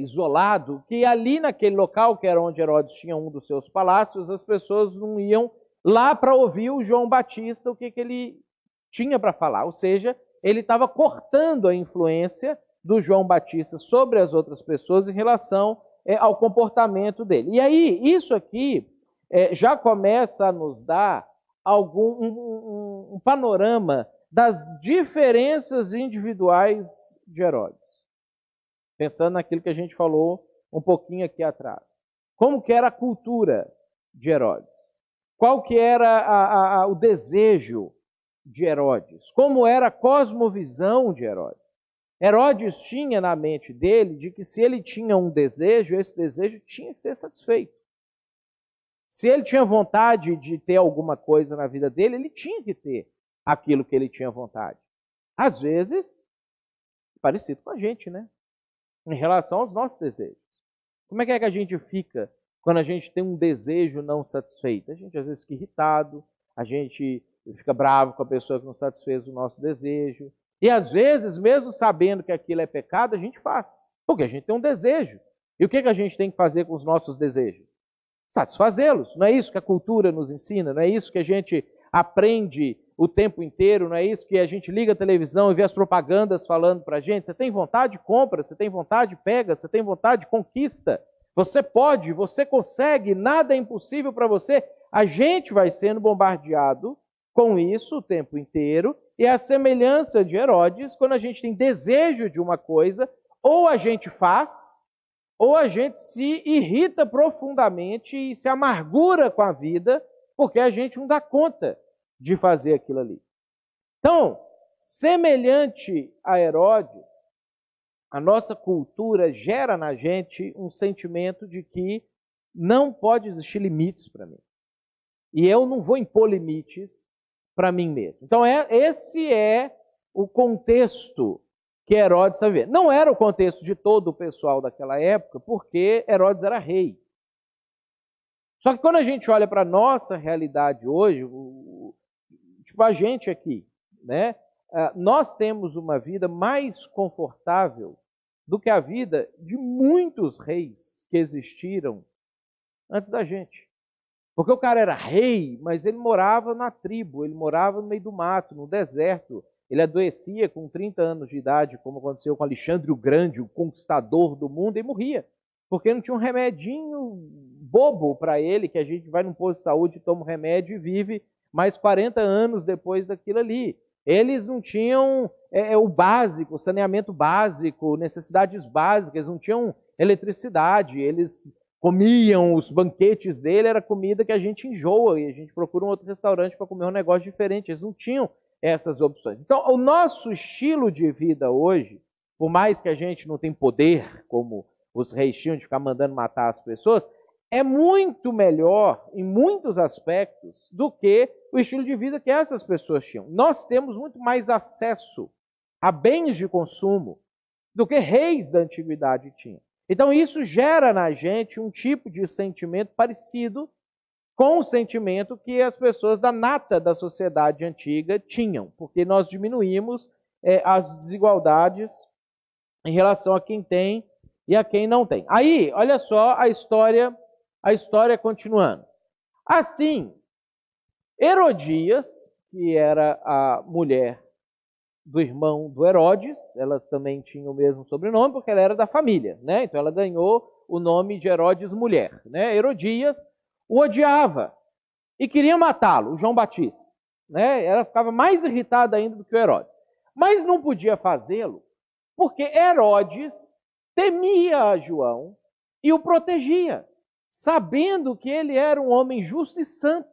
isolado, que ali naquele local, que era onde Herodes tinha um dos seus palácios, as pessoas não iam lá para ouvir o João Batista, o que ele tinha para falar. Ou seja, ele estava cortando a influência do João Batista sobre as outras pessoas em relação ao comportamento dele. E aí, isso aqui já começa a nos dar um panorama das diferenças individuais de Herodes. Pensando naquilo que a gente falou um pouquinho aqui atrás. Como que era a cultura de Herodes? Qual que era o desejo de Herodes? Como era a cosmovisão de Herodes? Herodes tinha na mente dele de que se ele tinha um desejo, esse desejo tinha que ser satisfeito. Se ele tinha vontade de ter alguma coisa na vida dele, ele tinha que ter aquilo que ele tinha vontade. Às vezes, parecido com a gente, né? Em relação aos nossos desejos. Como é que a gente fica quando a gente tem um desejo não satisfeito? A gente às vezes fica irritado, a gente fica bravo com a pessoa que não satisfez o nosso desejo. E às vezes, mesmo sabendo que aquilo é pecado, a gente faz. Porque a gente tem um desejo. E o que a gente tem que fazer com os nossos desejos? Satisfazê-los. Não é isso que a cultura nos ensina? Não é isso que a gente aprende o tempo inteiro? Não é isso que a gente liga a televisão e vê as propagandas falando para a gente? Você tem vontade, compra. Você tem vontade, pega. Você tem vontade, conquista. Você pode, você consegue, nada é impossível para você. A gente vai sendo bombardeado com isso o tempo inteiro. E a semelhança de Herodes, quando a gente tem desejo de uma coisa, ou a gente faz, ou a gente se irrita profundamente e se amargura com a vida, porque a gente não dá conta de fazer aquilo ali. Então, semelhante a Herodes, a nossa cultura gera na gente um sentimento de que não pode existir limites para mim. E eu não vou impor limites para mim mesmo. Então, esse é o contexto que Herodes está vivendo. Não era o contexto de todo o pessoal daquela época, porque Herodes era rei. Só que quando a gente olha para a nossa realidade hoje, tipo a gente aqui, né? Nós temos uma vida mais confortável do que a vida de muitos reis que existiram antes da gente. Porque o cara era rei, mas ele morava na tribo, ele morava no meio do mato, no deserto. Ele adoecia com 30 anos de idade, como aconteceu com Alexandre o Grande, o conquistador do mundo, e morria. Porque não tinha um remedinho bobo para ele, que a gente vai num posto de saúde, toma um remédio e vive mais 40 anos depois daquilo ali. Eles não tinham o básico, o saneamento básico, necessidades básicas, eles não tinham eletricidade, eles comiam, os banquetes dele era comida que a gente enjoa e a gente procura um outro restaurante para comer um negócio diferente. Eles não tinham essas opções. Então, o nosso estilo de vida hoje, por mais que a gente não tenha poder, como os reis tinham de ficar mandando matar as pessoas, é muito melhor, em muitos aspectos, do que o estilo de vida que essas pessoas tinham. Nós temos muito mais acesso a bens de consumo do que reis da antiguidade tinham. Então isso gera na gente um tipo de sentimento parecido com o sentimento que as pessoas da nata da sociedade antiga tinham, porque nós diminuímos as desigualdades em relação a quem tem e a quem não tem. Aí, olha só a história continuando. Assim, Herodias, que era a mulher do irmão do Herodes, ela também tinha o mesmo sobrenome porque ela era da família, né? Então ela ganhou o nome de Herodes mulher, né? Herodias o odiava e queria matá-lo, o João Batista, né? Ela ficava mais irritada ainda do que o Herodes, mas não podia fazê-lo porque Herodes temia a João e o protegia, sabendo que ele era um homem justo e santo.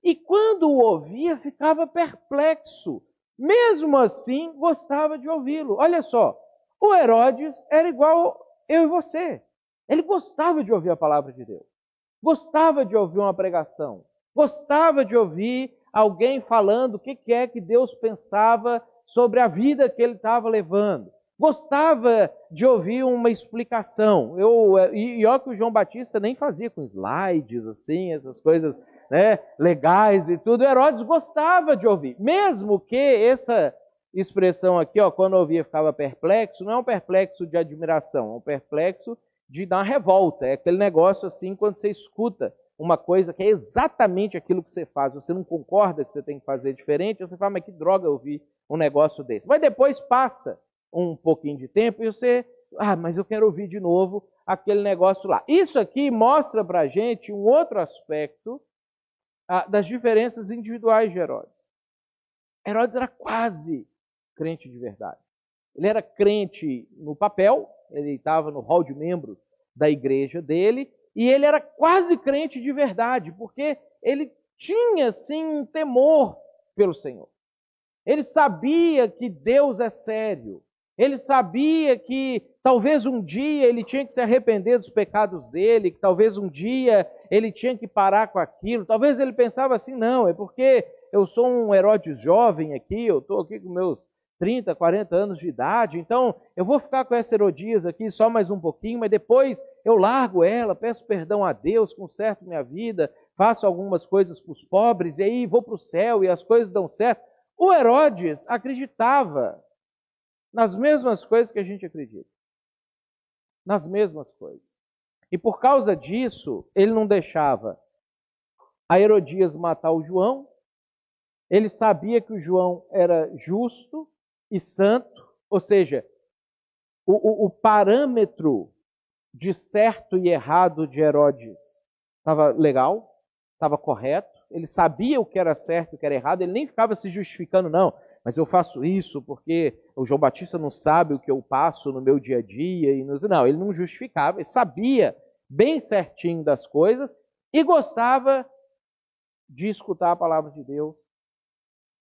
E quando o ouvia, ficava perplexo. Mesmo assim, gostava de ouvi-lo. Olha só, o Herodes era igual eu e você. Ele gostava de ouvir a palavra de Deus. Gostava de ouvir uma pregação. Gostava de ouvir alguém falando o que é que Deus pensava sobre a vida que ele estava levando. Gostava de ouvir uma explicação. E olha que o João Batista nem fazia com slides, assim, essas coisas, né, legais e tudo. Herodes gostava de ouvir. Mesmo que essa expressão aqui, ó, quando ouvia ficava perplexo, não é um perplexo de admiração, é um perplexo de dar uma revolta. É aquele negócio assim, quando você escuta uma coisa que é exatamente aquilo que você faz, você não concorda que você tem que fazer diferente, você fala, mas que droga ouvir um negócio desse. Mas depois passa um pouquinho de tempo e você, mas eu quero ouvir de novo aquele negócio lá. Isso aqui mostra pra gente um outro aspecto das diferenças individuais de Herodes. Herodes era quase crente de verdade. Ele era crente no papel, ele estava no hall de membros da igreja dele, e ele era quase crente de verdade, porque ele tinha, sim, um temor pelo Senhor. Ele sabia que Deus é sério. Ele sabia que talvez um dia ele tinha que se arrepender dos pecados dele, que talvez um dia ele tinha que parar com aquilo. Talvez ele pensava assim, não, é porque eu sou um Herodes jovem aqui, eu estou aqui com meus 30, 40 anos de idade, então eu vou ficar com essa Herodias aqui só mais um pouquinho, mas depois eu largo ela, peço perdão a Deus, conserto minha vida, faço algumas coisas para os pobres, e aí vou para o céu e as coisas dão certo. O Herodes acreditava nas mesmas coisas que a gente acredita. Nas mesmas coisas. E por causa disso, ele não deixava a Herodias matar o João. Ele sabia que o João era justo e santo, ou seja, o parâmetro de certo e errado de Herodes estava legal, estava correto. Ele sabia o que era certo e o que era errado, ele nem ficava se justificando, não. Mas eu faço isso porque o João Batista não sabe o que eu passo no meu dia a dia. Não, ele não justificava, ele sabia bem certinho das coisas e gostava de escutar a palavra de Deus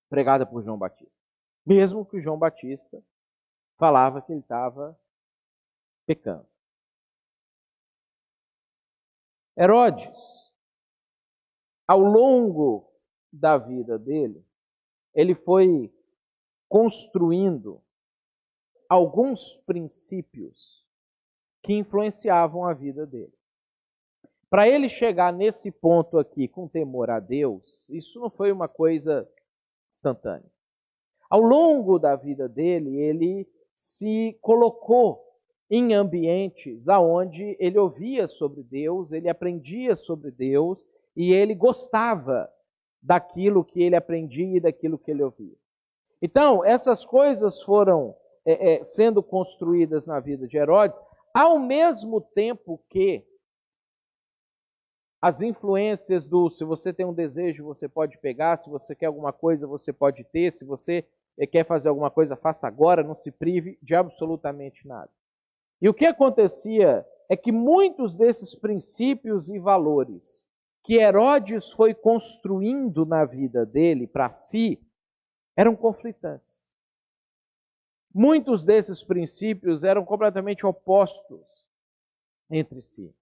pregada por João Batista. Mesmo que o João Batista falava que ele estava pecando. Herodes, ao longo da vida dele, ele foi construindo alguns princípios que influenciavam a vida dele. Para ele chegar nesse ponto aqui com temor a Deus, isso não foi uma coisa instantânea. Ao longo da vida dele, ele se colocou em ambientes aonde ele ouvia sobre Deus, ele aprendia sobre Deus e ele gostava daquilo que ele aprendia e daquilo que ele ouvia. Então, essas coisas foram sendo construídas na vida de Herodes, ao mesmo tempo que as influências se você tem um desejo, você pode pegar, se você quer alguma coisa, você pode ter, se você quer fazer alguma coisa, faça agora, não se prive de absolutamente nada. E o que acontecia é que muitos desses princípios e valores que Herodes foi construindo na vida dele para si, eram conflitantes. Muitos desses princípios eram completamente opostos entre si.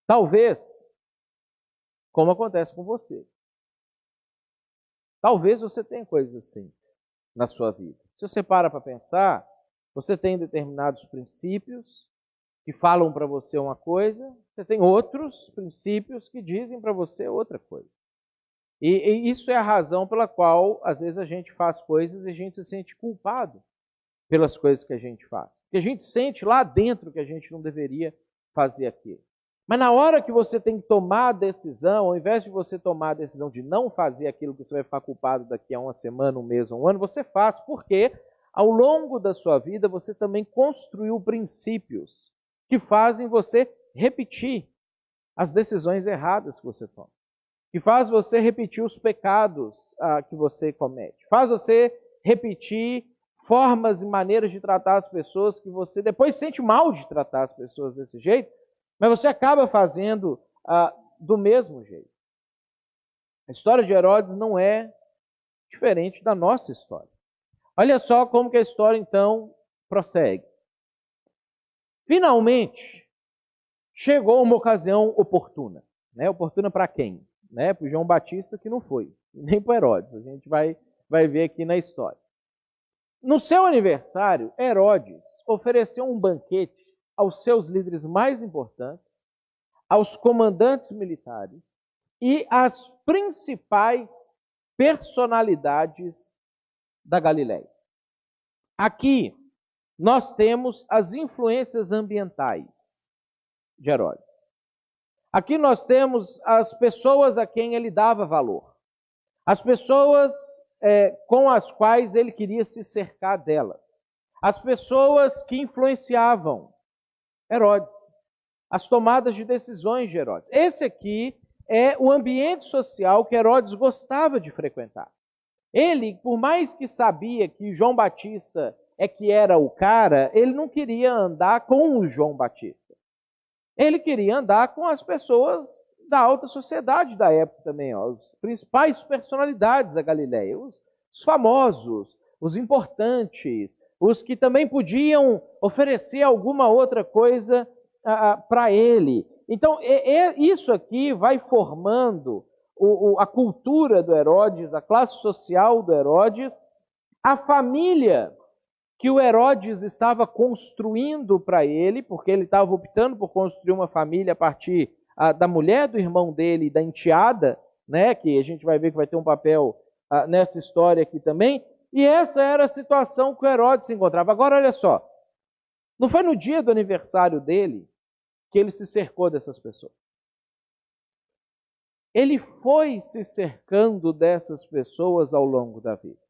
Talvez, como acontece com você. Talvez você tenha coisas assim na sua vida. Se você para pensar, você tem determinados princípios que falam para você uma coisa, você tem outros princípios que dizem para você outra coisa. E isso é a razão pela qual, às vezes, a gente faz coisas e a gente se sente culpado pelas coisas que a gente faz. Porque a gente sente lá dentro que a gente não deveria fazer aquilo. Mas na hora que você tem que tomar a decisão, ao invés de você tomar a decisão de não fazer aquilo que você vai ficar culpado daqui a uma semana, um mês, um ano, você faz, porque ao longo da sua vida você também construiu princípios que fazem você repetir as decisões erradas que você toma, que faz você repetir os pecados que você comete, faz você repetir formas e maneiras de tratar as pessoas que você depois sente mal de tratar as pessoas desse jeito, mas você acaba fazendo do mesmo jeito. A história de Herodes não é diferente da nossa história. Olha só como que a história, então, prossegue. Finalmente, chegou uma ocasião oportuna. Né? Oportuna para quem? Né? Para o João Batista, que não foi. Nem para Herodes. A gente vai ver aqui na história. No seu aniversário, Herodes ofereceu um banquete aos seus líderes mais importantes, aos comandantes militares e às principais personalidades da Galileia. Aqui nós temos as influências ambientais de Herodes. Aqui nós temos as pessoas a quem ele dava valor. As pessoas com as quais ele queria se cercar delas. As pessoas que influenciavam Herodes. As tomadas de decisões de Herodes. Esse aqui é o ambiente social que Herodes gostava de frequentar. Ele, por mais que sabia que João Batista que era o cara, ele não queria andar com o João Batista. Ele queria andar com as pessoas da alta sociedade da época também, as principais personalidades da Galileia, os famosos, os importantes, os que também podiam oferecer alguma outra coisa para ele. Então, isso aqui vai formando a cultura do Herodes, a classe social do Herodes, a família que o Herodes estava construindo para ele, porque ele estava optando por construir uma família a partir da mulher do irmão dele, da enteada, né, que a gente vai ver que vai ter um papel nessa história aqui também, e essa era a situação que o Herodes se encontrava. Agora, olha só, não foi no dia do aniversário dele que ele se cercou dessas pessoas. Ele foi se cercando dessas pessoas ao longo da vida.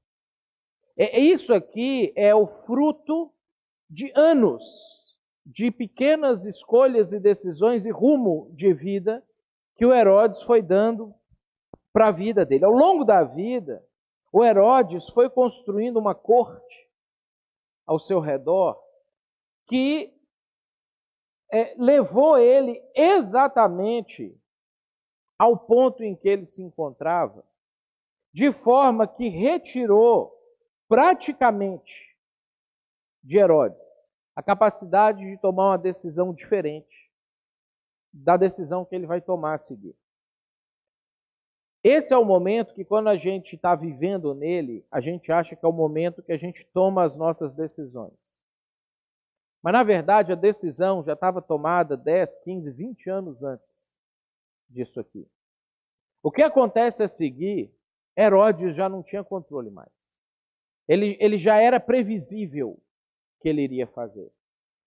Isso aqui é o fruto de anos de pequenas escolhas e decisões e rumo de vida que o Herodes foi dando para a vida dele. Ao longo da vida, o Herodes foi construindo uma corte ao seu redor que levou ele exatamente ao ponto em que ele se encontrava, de forma que retirou praticamente de Herodes a capacidade de tomar uma decisão diferente da decisão que ele vai tomar a seguir. Esse é o momento que, quando a gente está vivendo nele, a gente acha que é o momento que a gente toma as nossas decisões. Mas, na verdade, a decisão já estava tomada 10, 15, 20 anos antes disso aqui. O que acontece a seguir, Herodes já não tinha controle mais. Ele já era previsível que ele iria fazer.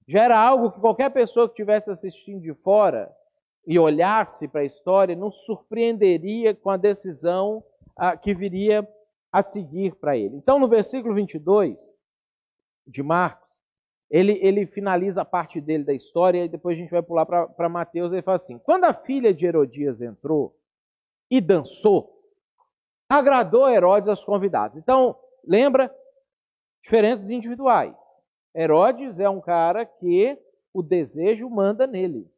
Já era algo que qualquer pessoa que estivesse assistindo de fora e olhasse para a história não se surpreenderia com a decisão que viria a seguir para ele. Então, no versículo 22 de Marcos, ele finaliza a parte dele da história e depois a gente vai pular para Mateus. Ele fala assim: quando a filha de Herodias entrou e dançou, agradou Herodes aos convidados. Então, lembra? Diferenças individuais. Herodes é um cara que o desejo manda nele.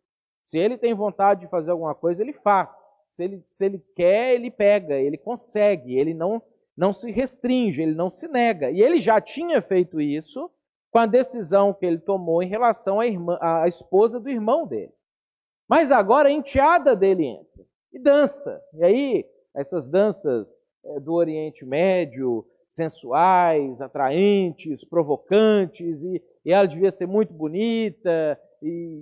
Se ele tem vontade de fazer alguma coisa, ele faz. Se ele quer, ele pega, ele consegue, ele não se restringe, ele não se nega. E ele já tinha feito isso com a decisão que ele tomou em relação à esposa do irmão dele. Mas agora a enteada dele entra e dança. E aí, essas danças do Oriente Médio, sensuais, atraentes, provocantes, e ela devia ser muito bonita e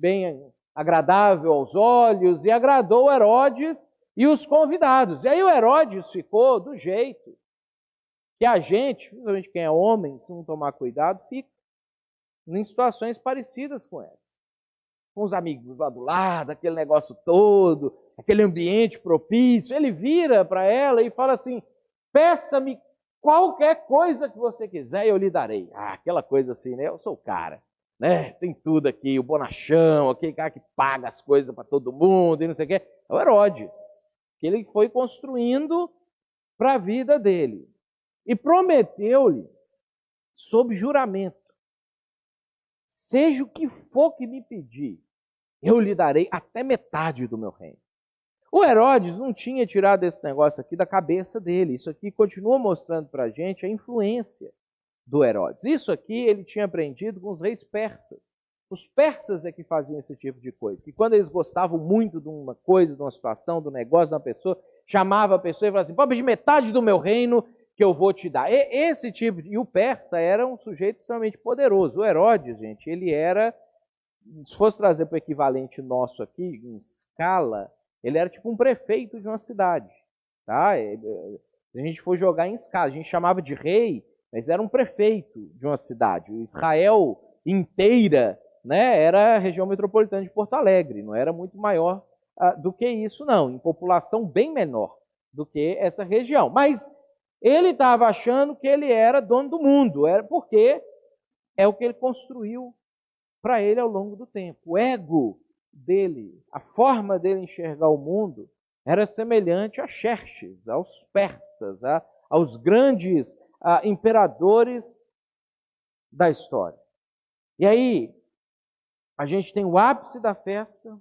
bem agradável aos olhos, e agradou Herodes e os convidados. E aí o Herodes ficou do jeito que a gente, principalmente quem é homem, se não tomar cuidado, fica em situações parecidas com essa. Com os amigos lá do lado, aquele negócio todo, aquele ambiente propício. Ele vira para ela e fala assim: peça-me qualquer coisa que você quiser e eu lhe darei. Ah, aquela coisa assim, né? Eu sou o cara, né? Tem tudo aqui, o bonachão, aquele cara que paga as coisas para todo mundo e não sei o quê. É o Herodes, que ele foi construindo para a vida dele. E prometeu-lhe, sob juramento, seja o que for que me pedir, eu lhe darei até metade do meu reino. O Herodes não tinha tirado esse negócio aqui da cabeça dele. Isso aqui continua mostrando para a gente a influência do Herodes. Isso aqui ele tinha aprendido com os reis persas. Os persas é que faziam esse tipo de coisa. Que quando eles gostavam muito de uma coisa, de uma situação, do negócio, de uma pessoa, chamava a pessoa e falava assim: pode pedir metade do meu reino que eu vou te dar. Esse tipo de... E o persa era um sujeito extremamente poderoso. O Herodes, gente, ele era... Se fosse trazer para o equivalente nosso aqui, em escala, ele era tipo um prefeito de uma cidade. Tá? Se a gente for jogar em escala, a gente chamava de rei, mas era um prefeito de uma cidade. Israel inteira, né, era a região metropolitana de Porto Alegre, não era muito maior do que isso, não. Em população bem menor do que essa região. Mas ele estava achando que ele era dono do mundo, era porque é o que ele construiu para ele ao longo do tempo. O ego dele, a forma dele enxergar o mundo, era semelhante a Xerxes, aos persas, aos grandes imperadores da história. E aí, a gente tem o ápice da festa,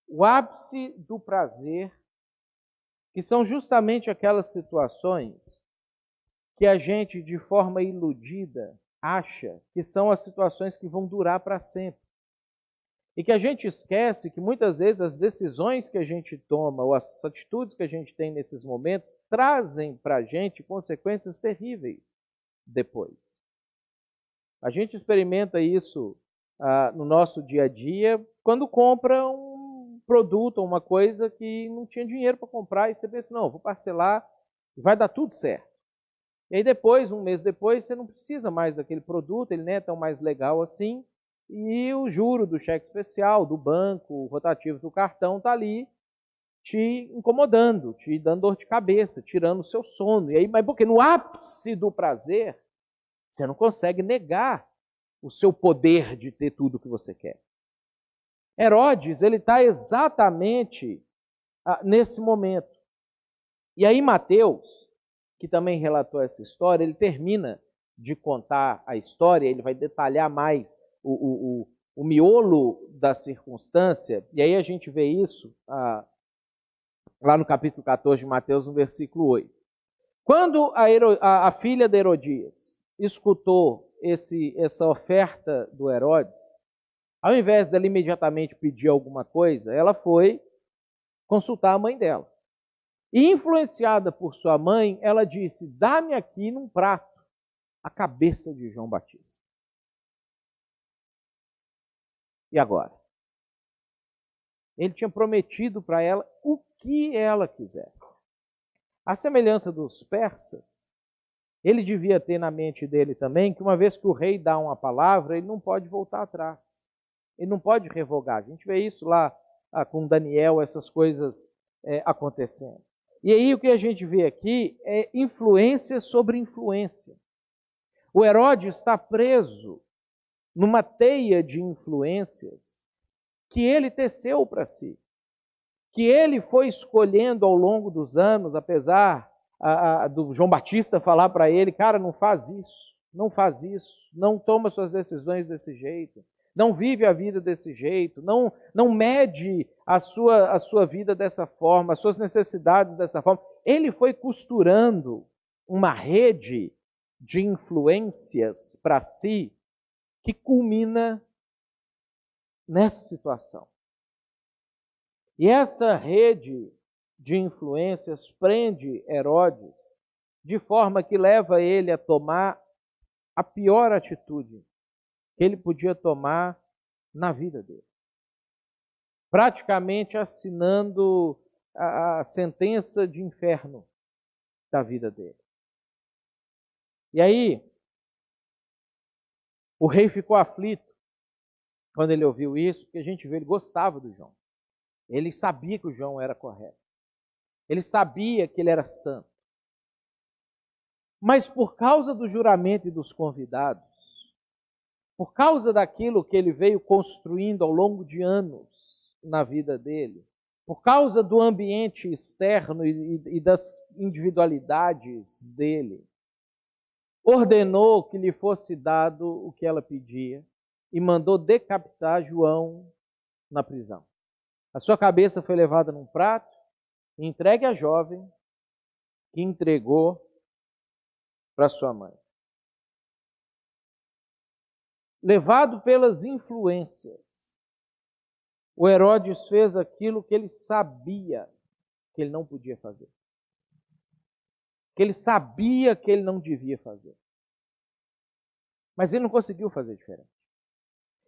o ápice do prazer, que são justamente aquelas situações que a gente, de forma iludida, acha que são as situações que vão durar para sempre. E que a gente esquece que muitas vezes as decisões que a gente toma ou as atitudes que a gente tem nesses momentos trazem para a gente consequências terríveis depois. A gente experimenta isso no nosso dia a dia quando compra um produto ou uma coisa que não tinha dinheiro para comprar e você pensa, não, vou parcelar e vai dar tudo certo. E aí depois, um mês depois, você não precisa mais daquele produto, ele não é tão mais legal assim, e o juro do cheque especial, do banco, o rotativo do cartão está ali te incomodando, te dando dor de cabeça, tirando o seu sono. E aí, mas porque no ápice do prazer, você não consegue negar o seu poder de ter tudo o que você quer. Herodes, ele está exatamente nesse momento. E aí Mateus, que também relatou essa história, ele termina de contar a história, ele vai detalhar mais o miolo da circunstância, e aí a gente vê isso lá no capítulo 14 de Mateus, no versículo 8. Quando a filha de Herodias escutou essa oferta do Herodes, ao invés dela imediatamente pedir alguma coisa, ela foi consultar a mãe dela. E influenciada por sua mãe, ela disse: dá-me aqui num prato a cabeça de João Batista. E agora? Ele tinha prometido para ela o que ela quisesse. A semelhança dos persas, ele devia ter na mente dele também que uma vez que o rei dá uma palavra, ele não pode voltar atrás. Ele não pode revogar. A gente vê isso lá com Daniel, essas coisas acontecendo. E aí o que a gente vê aqui é influência sobre influência. O Herodes está preso numa teia de influências que ele teceu para si, que ele foi escolhendo ao longo dos anos, apesar do João Batista falar para ele, cara, não faz isso, não toma suas decisões desse jeito, não vive a vida desse jeito, não mede a sua vida dessa forma, as suas necessidades dessa forma. Ele foi costurando uma rede de influências para si que culmina nessa situação. E essa rede de influências prende Herodes de forma que leva ele a tomar a pior atitude que ele podia tomar na vida dele. Praticamente assinando a sentença de inferno da vida dele. E aí, o rei ficou aflito quando ele ouviu isso, porque a gente vê, ele gostava do João. Ele sabia que o João era correto. Ele sabia que ele era santo. Mas por causa do juramento e dos convidados, por causa daquilo que ele veio construindo ao longo de anos na vida dele, por causa do ambiente externo e das individualidades dele, ordenou que lhe fosse dado o que ela pedia e mandou decapitar João na prisão. A sua cabeça foi levada num prato, entregue à jovem, que entregou para sua mãe. Levado pelas influências, o Herodes fez aquilo que ele sabia que ele não podia fazer. Que ele sabia que ele não devia fazer. Mas ele não conseguiu fazer diferente.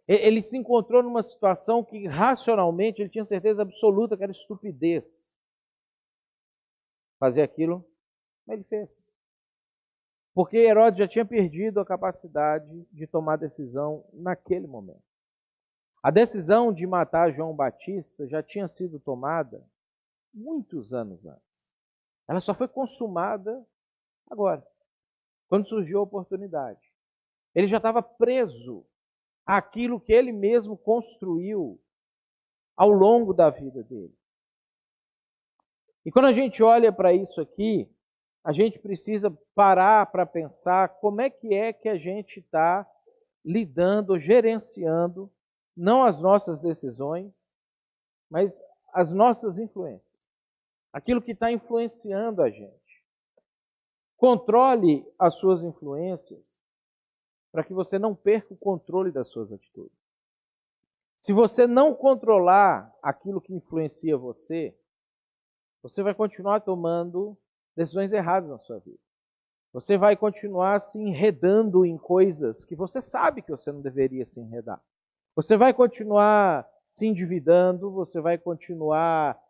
Ele se encontrou numa situação que racionalmente ele tinha certeza absoluta que era estupidez fazer aquilo, mas ele fez. Porque Herodes já tinha perdido a capacidade de tomar decisão naquele momento. A decisão de matar João Batista já tinha sido tomada muitos anos antes. Ela só foi consumada agora, quando surgiu a oportunidade. Ele já estava preso àquilo que ele mesmo construiu ao longo da vida dele. E quando a gente olha para isso aqui, a gente precisa parar para pensar como é que a gente está lidando, gerenciando, não as nossas decisões, mas as nossas influências. Aquilo que está influenciando a gente. Controle as suas influências para que você não perca o controle das suas atitudes. Se você não controlar aquilo que influencia você, você vai continuar tomando decisões erradas na sua vida. Você vai continuar se enredando em coisas que você sabe que você não deveria se enredar. Você vai continuar se endividando, você vai continuar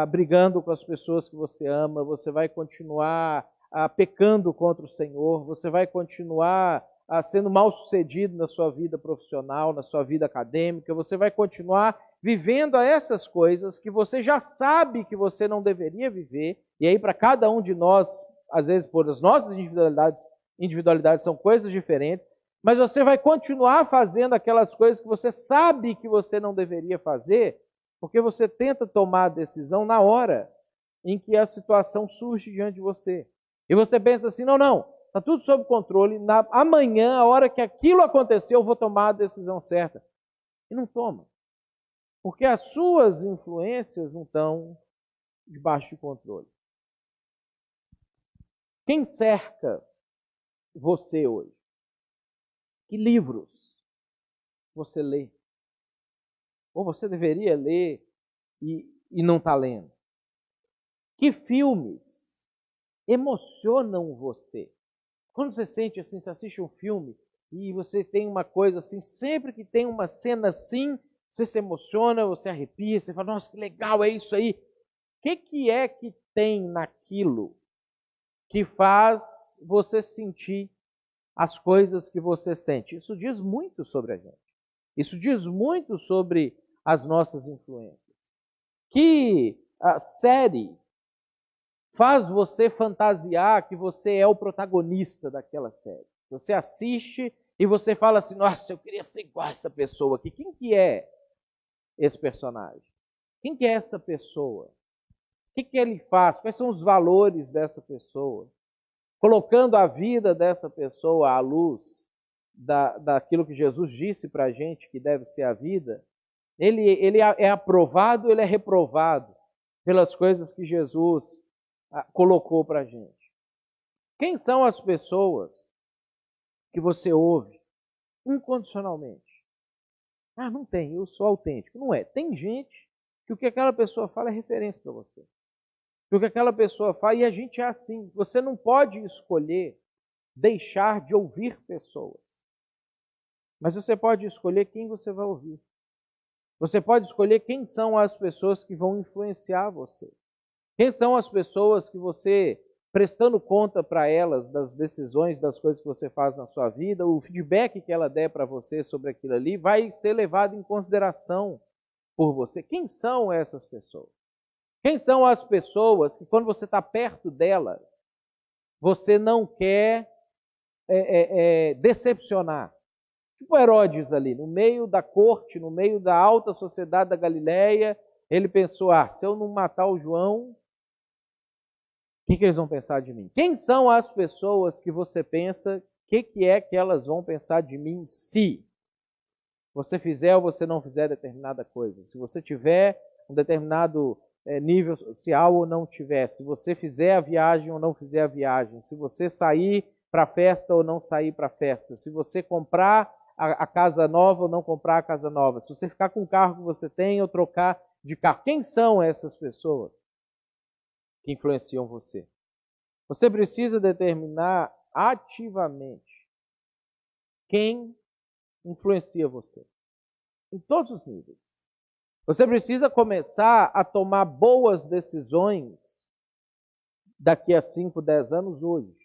brigando com as pessoas que você ama, você vai continuar pecando contra o Senhor, você vai continuar sendo mal-sucedido na sua vida profissional, na sua vida acadêmica, você vai continuar vivendo essas coisas que você já sabe que você não deveria viver, e aí para cada um de nós, às vezes por as nossas individualidades são coisas diferentes, mas você vai continuar fazendo aquelas coisas que você sabe que você não deveria fazer, porque você tenta tomar a decisão na hora em que a situação surge diante de você. E você pensa assim, não, está tudo sob controle, amanhã, a hora que aquilo acontecer, eu vou tomar a decisão certa. E não toma. Porque as suas influências não estão debaixo de controle. Quem cerca você hoje? Que livros você lê? Ou você deveria ler e não está lendo? Que filmes emocionam você? Quando você sente assim, você assiste um filme e você tem uma coisa assim, sempre que tem uma cena assim, você se emociona, você arrepia, você fala, nossa, que legal, é isso aí. O que é que tem naquilo que faz você sentir as coisas que você sente? Isso diz muito sobre a gente. Isso diz muito sobre as nossas influências. Que a série faz você fantasiar que você é o protagonista daquela série. Você assiste e você fala assim, nossa, eu queria ser igual a essa pessoa aqui. Quem que é esse personagem? Quem que é essa pessoa? O que ele faz? Quais são os valores dessa pessoa? Colocando a vida dessa pessoa à luz daquilo que Jesus disse para a gente que deve ser a vida, ele é aprovado, ele é reprovado pelas coisas que Jesus colocou para a gente. Quem são as pessoas que você ouve incondicionalmente? Não tem, eu sou autêntico. Não é. Tem gente que o que aquela pessoa fala é referência para você. Que o que aquela pessoa fala, e a gente é assim. Você não pode escolher deixar de ouvir pessoas. Mas você pode escolher quem você vai ouvir. Você pode escolher quem são as pessoas que vão influenciar você. Quem são as pessoas que você prestando conta para elas das decisões, das coisas que você faz na sua vida, o feedback que ela der para você sobre aquilo ali vai ser levado em consideração por você. Quem são essas pessoas? Quem são as pessoas que, quando você está perto delas, você não quer decepcionar? Tipo Herodes ali, no meio da corte, no meio da alta sociedade da Galileia, ele pensou, se eu não matar o João, o que eles vão pensar de mim? Quem são as pessoas que você pensa, o que é que elas vão pensar de mim se você fizer ou você não fizer determinada coisa? Se você tiver um determinado nível social ou não tiver, se você fizer a viagem ou não fizer a viagem, se você sair para a festa ou não sair para a festa, se você comprar a casa nova ou não comprar a casa nova, se você ficar com o carro que você tem ou trocar de carro. Quem são essas pessoas que influenciam você? Você precisa determinar ativamente quem influencia você, em todos os níveis. Você precisa começar a tomar boas decisões daqui a 5, 10 anos hoje.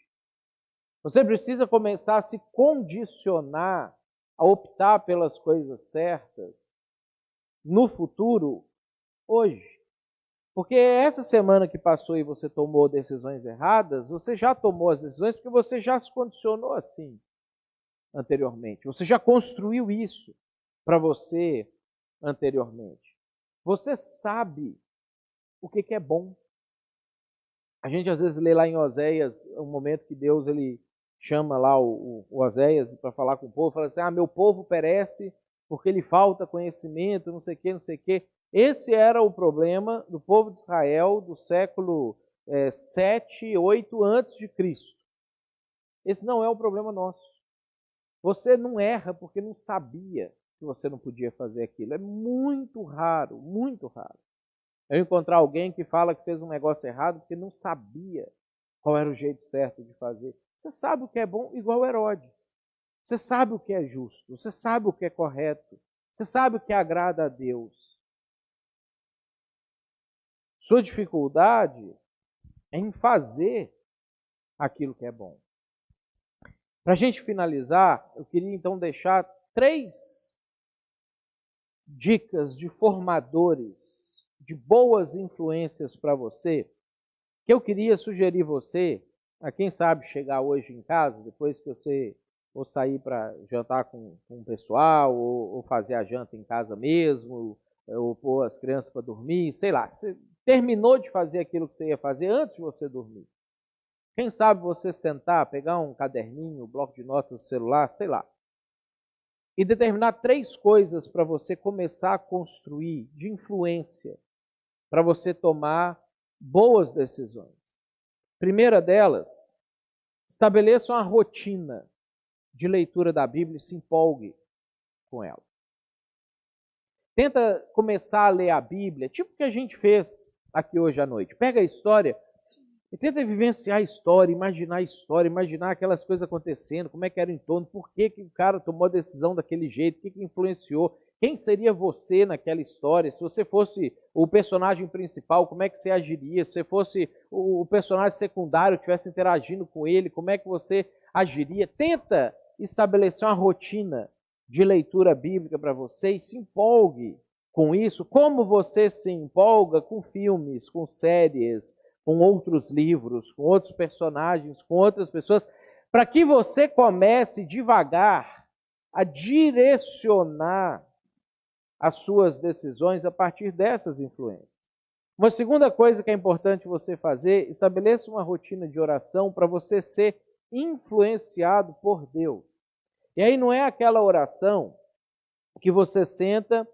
Você precisa começar a se condicionar a optar pelas coisas certas no futuro, hoje. Porque essa semana que passou e você tomou decisões erradas, você já tomou as decisões porque você já se condicionou assim anteriormente. Você já construiu isso para você anteriormente. Você sabe o que é bom. A gente às vezes lê lá em Oséias um momento que Deus ele chama lá o Oséias para falar com o povo, fala assim, meu povo perece porque lhe falta conhecimento, não sei o que, não sei o que. Esse era o problema do povo de Israel do século 7, 8 antes de Cristo. Esse não é o problema nosso. Você não erra porque não sabia que você não podia fazer aquilo. É muito raro eu encontrar alguém que fala que fez um negócio errado porque não sabia qual era o jeito certo de fazer. Você sabe o que é bom, igual Herodes. Você sabe o que é justo, você sabe o que é correto, você sabe o que agrada a Deus. Sua dificuldade é em fazer aquilo que é bom. Para a gente finalizar, eu queria então deixar 3 dicas de formadores, de boas influências para você, que eu queria sugerir você, a quem sabe chegar hoje em casa, depois que você ou sair para jantar com o pessoal, ou fazer a janta em casa mesmo, ou pôr as crianças para dormir, sei lá. Você terminou de fazer aquilo que você ia fazer antes de você dormir. Quem sabe você sentar, pegar um caderninho, um bloco de notas no celular, sei lá, e determinar 3 coisas para você começar a construir de influência, para você tomar boas decisões. Primeira delas, estabeleça uma rotina de leitura da Bíblia e se empolgue com ela. Tenta começar a ler a Bíblia, tipo o que a gente fez aqui hoje à noite. Pega a história e tenta vivenciar a história, imaginar aquelas coisas acontecendo, como é que era o entorno, por que o cara tomou a decisão daquele jeito, o que influenciou, quem seria você naquela história, se você fosse o personagem principal, como é que você agiria, se você fosse o personagem secundário, estivesse interagindo com ele, como é que você agiria. Tenta estabelecer uma rotina de leitura bíblica para você e se empolgue com isso, como você se empolga com filmes, com séries, com outros livros, com outros personagens, com outras pessoas, para que você comece devagar a direcionar as suas decisões a partir dessas influências. Uma segunda coisa que é importante você fazer, estabeleça uma rotina de oração para você ser influenciado por Deus. E aí não é aquela oração que você senta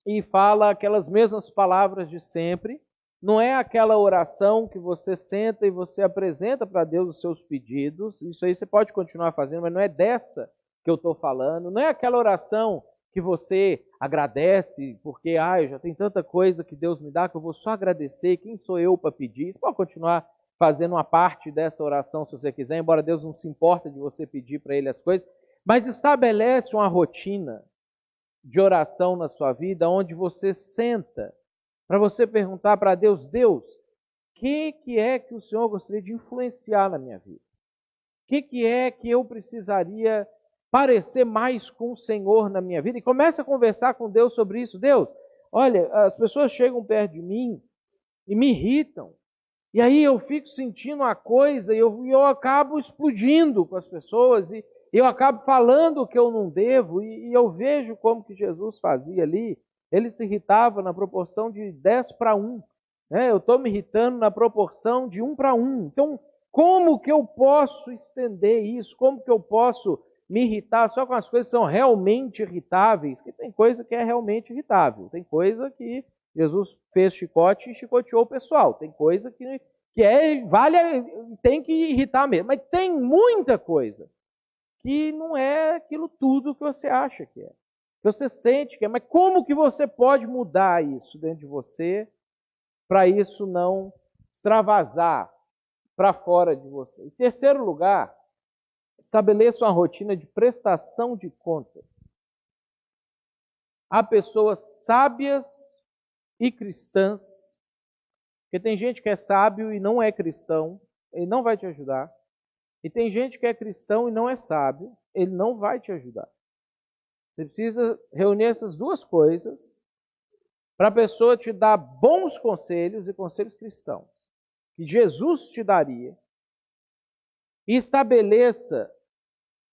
e fala aquelas mesmas palavras de sempre, não é aquela oração que você senta e você apresenta para Deus os seus pedidos, isso aí você pode continuar fazendo, mas não é dessa que eu estou falando, não é aquela oração que você agradece, porque eu já tenho tanta coisa que Deus me dá que eu vou só agradecer, quem sou eu para pedir? Você pode continuar fazendo uma parte dessa oração se você quiser, embora Deus não se importa de você pedir para Ele as coisas, mas estabelece uma rotina de oração na sua vida, onde você senta para você perguntar para Deus, Deus, o que é que o Senhor gostaria de influenciar na minha vida? O que é que eu precisaria parecer mais com o Senhor na minha vida? E começa a conversar com Deus sobre isso. Deus, olha, as pessoas chegam perto de mim e me irritam. E aí eu fico sentindo uma coisa e eu acabo explodindo com as pessoas e eu acabo falando o que eu não devo. E eu vejo como que Jesus fazia ali. Ele se irritava na proporção de 10-1. Né? Eu estou me irritando na proporção de 1-1. Então, como que eu posso estender isso? Como que eu posso me irritar só com as coisas que são realmente irritáveis? Porque tem coisa que é realmente irritável. Tem coisa que Jesus fez chicote e chicoteou o pessoal. Tem coisa que tem que irritar mesmo. Mas tem muita coisa que não é aquilo tudo que você acha que é. Que você sente que é. Mas como que você pode mudar isso dentro de você para isso não extravasar para fora de você? Em terceiro lugar, estabeleça uma rotina de prestação de contas. Há pessoas sábias e cristãs, porque tem gente que é sábio e não é cristão, ele não vai te ajudar. E tem gente que é cristão e não é sábio, ele não vai te ajudar. Você precisa reunir essas duas coisas para a pessoa te dar bons conselhos e conselhos cristãos, que Jesus te daria, e estabeleça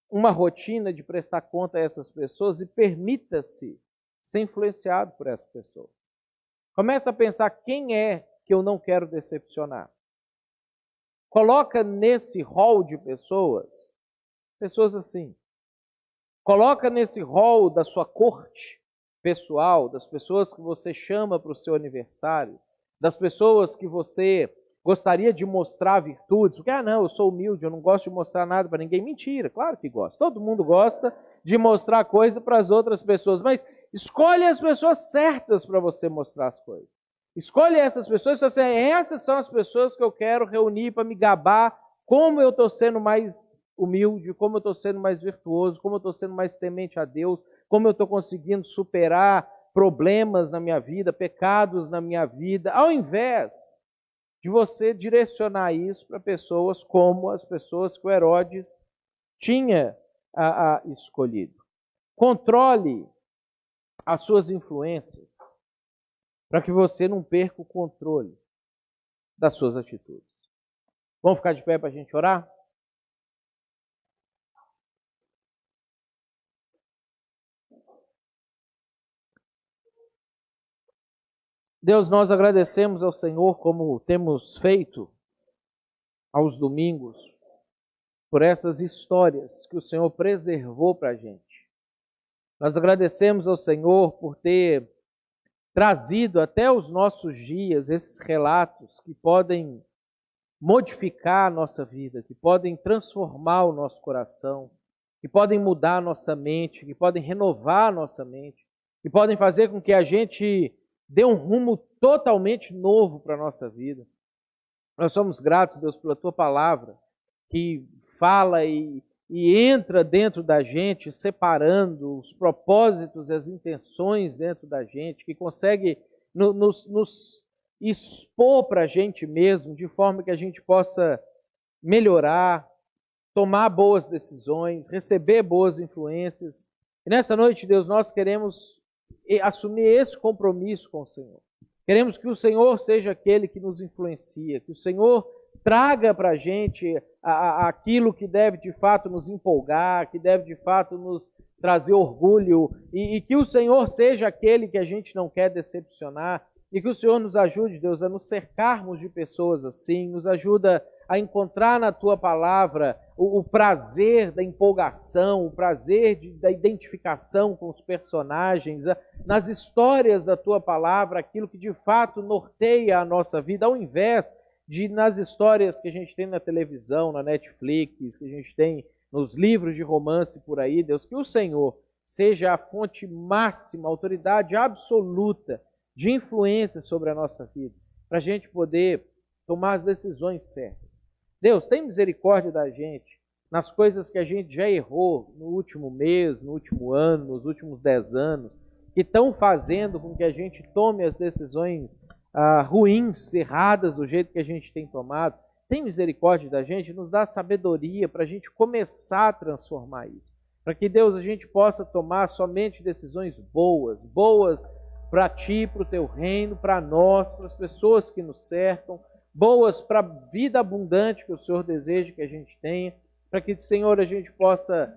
uma rotina de prestar conta a essas pessoas e permita-se ser influenciado por essas pessoas. Começa a pensar quem é que eu não quero decepcionar. Coloca nesse hall de pessoas assim. Coloca nesse hall da sua corte pessoal, das pessoas que você chama para o seu aniversário, das pessoas que você gostaria de mostrar virtudes. Porque, não, eu sou humilde, eu não gosto de mostrar nada para ninguém. Mentira, claro que gosta. Todo mundo gosta de mostrar coisa para as outras pessoas, mas escolhe as pessoas certas para você mostrar as coisas. Escolhe essas pessoas e fala assim, essas são as pessoas que eu quero reunir para me gabar como eu estou sendo mais humilde, como eu estou sendo mais virtuoso, como eu estou sendo mais temente a Deus, como eu estou conseguindo superar problemas na minha vida, pecados na minha vida, ao invés de você direcionar isso para pessoas como as pessoas que o Herodes tinha escolhido. Controle as suas influências para que você não perca o controle das suas atitudes. Vamos ficar de pé para a gente orar? Deus, nós agradecemos ao Senhor, como temos feito aos domingos, por essas histórias que o Senhor preservou para a gente. Nós agradecemos ao Senhor por ter trazido até os nossos dias esses relatos que podem modificar a nossa vida, que podem transformar o nosso coração, que podem mudar a nossa mente, que podem renovar a nossa mente, que podem fazer com que a gente dê um rumo totalmente novo para a nossa vida. Nós somos gratos, Deus, pela Tua palavra, que fala e entra dentro da gente, separando os propósitos e as intenções dentro da gente, que consegue nos expor para a gente mesmo, de forma que a gente possa melhorar, tomar boas decisões, receber boas influências. E nessa noite, Deus, nós queremos assumir esse compromisso com o Senhor. Queremos que o Senhor seja aquele que nos influencia, que o Senhor traga para a gente aquilo que deve de fato nos empolgar, que deve de fato nos trazer orgulho, e que o Senhor seja aquele que a gente não quer decepcionar, e que o Senhor nos ajude, Deus, a nos cercarmos de pessoas assim, nos ajuda a encontrar na Tua palavra o prazer da empolgação, o prazer da identificação com os personagens, nas histórias da Tua palavra, aquilo que de fato norteia a nossa vida, ao invés de nas histórias que a gente tem na televisão, na Netflix, que a gente tem nos livros de romance por aí, Deus, que o Senhor seja a fonte máxima, a autoridade absoluta de influência sobre a nossa vida, para a gente poder tomar as decisões certas. Deus, tem misericórdia da gente nas coisas que a gente já errou no último mês, no último ano, nos últimos 10 anos, que estão fazendo com que a gente tome as decisões ruins, erradas do jeito que a gente tem tomado. Tem misericórdia da gente, nos dá sabedoria para a gente começar a transformar isso. Para que, Deus, a gente possa tomar somente decisões boas para Ti, para o Teu reino, para nós, para as pessoas que nos cercam, boas para a vida abundante que o Senhor deseja que a gente tenha, para que, Senhor, a gente possa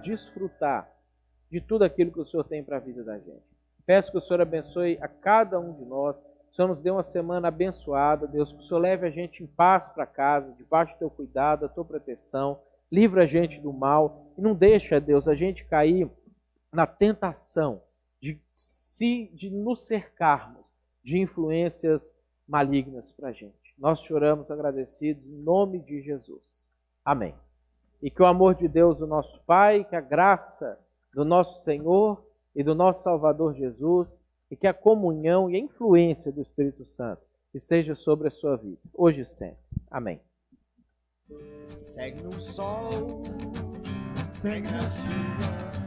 desfrutar de tudo aquilo que o Senhor tem para a vida da gente. Peço que o Senhor abençoe a cada um de nós. O Senhor nos dê uma semana abençoada, Deus, que o Senhor leve a gente em paz para casa, debaixo do Teu cuidado, da Tua proteção, livra a gente do mal e não deixa, Deus, a gente cair na tentação de nos cercarmos de influências malignas para a gente. Nós choramos agradecidos em nome de Jesus. Amém. E que o amor de Deus, o nosso Pai, que a graça do nosso Senhor e do nosso Salvador Jesus, e que a comunhão e a influência do Espírito Santo esteja sobre a sua vida, hoje e sempre. Amém. Segue no sol, segue na chuva.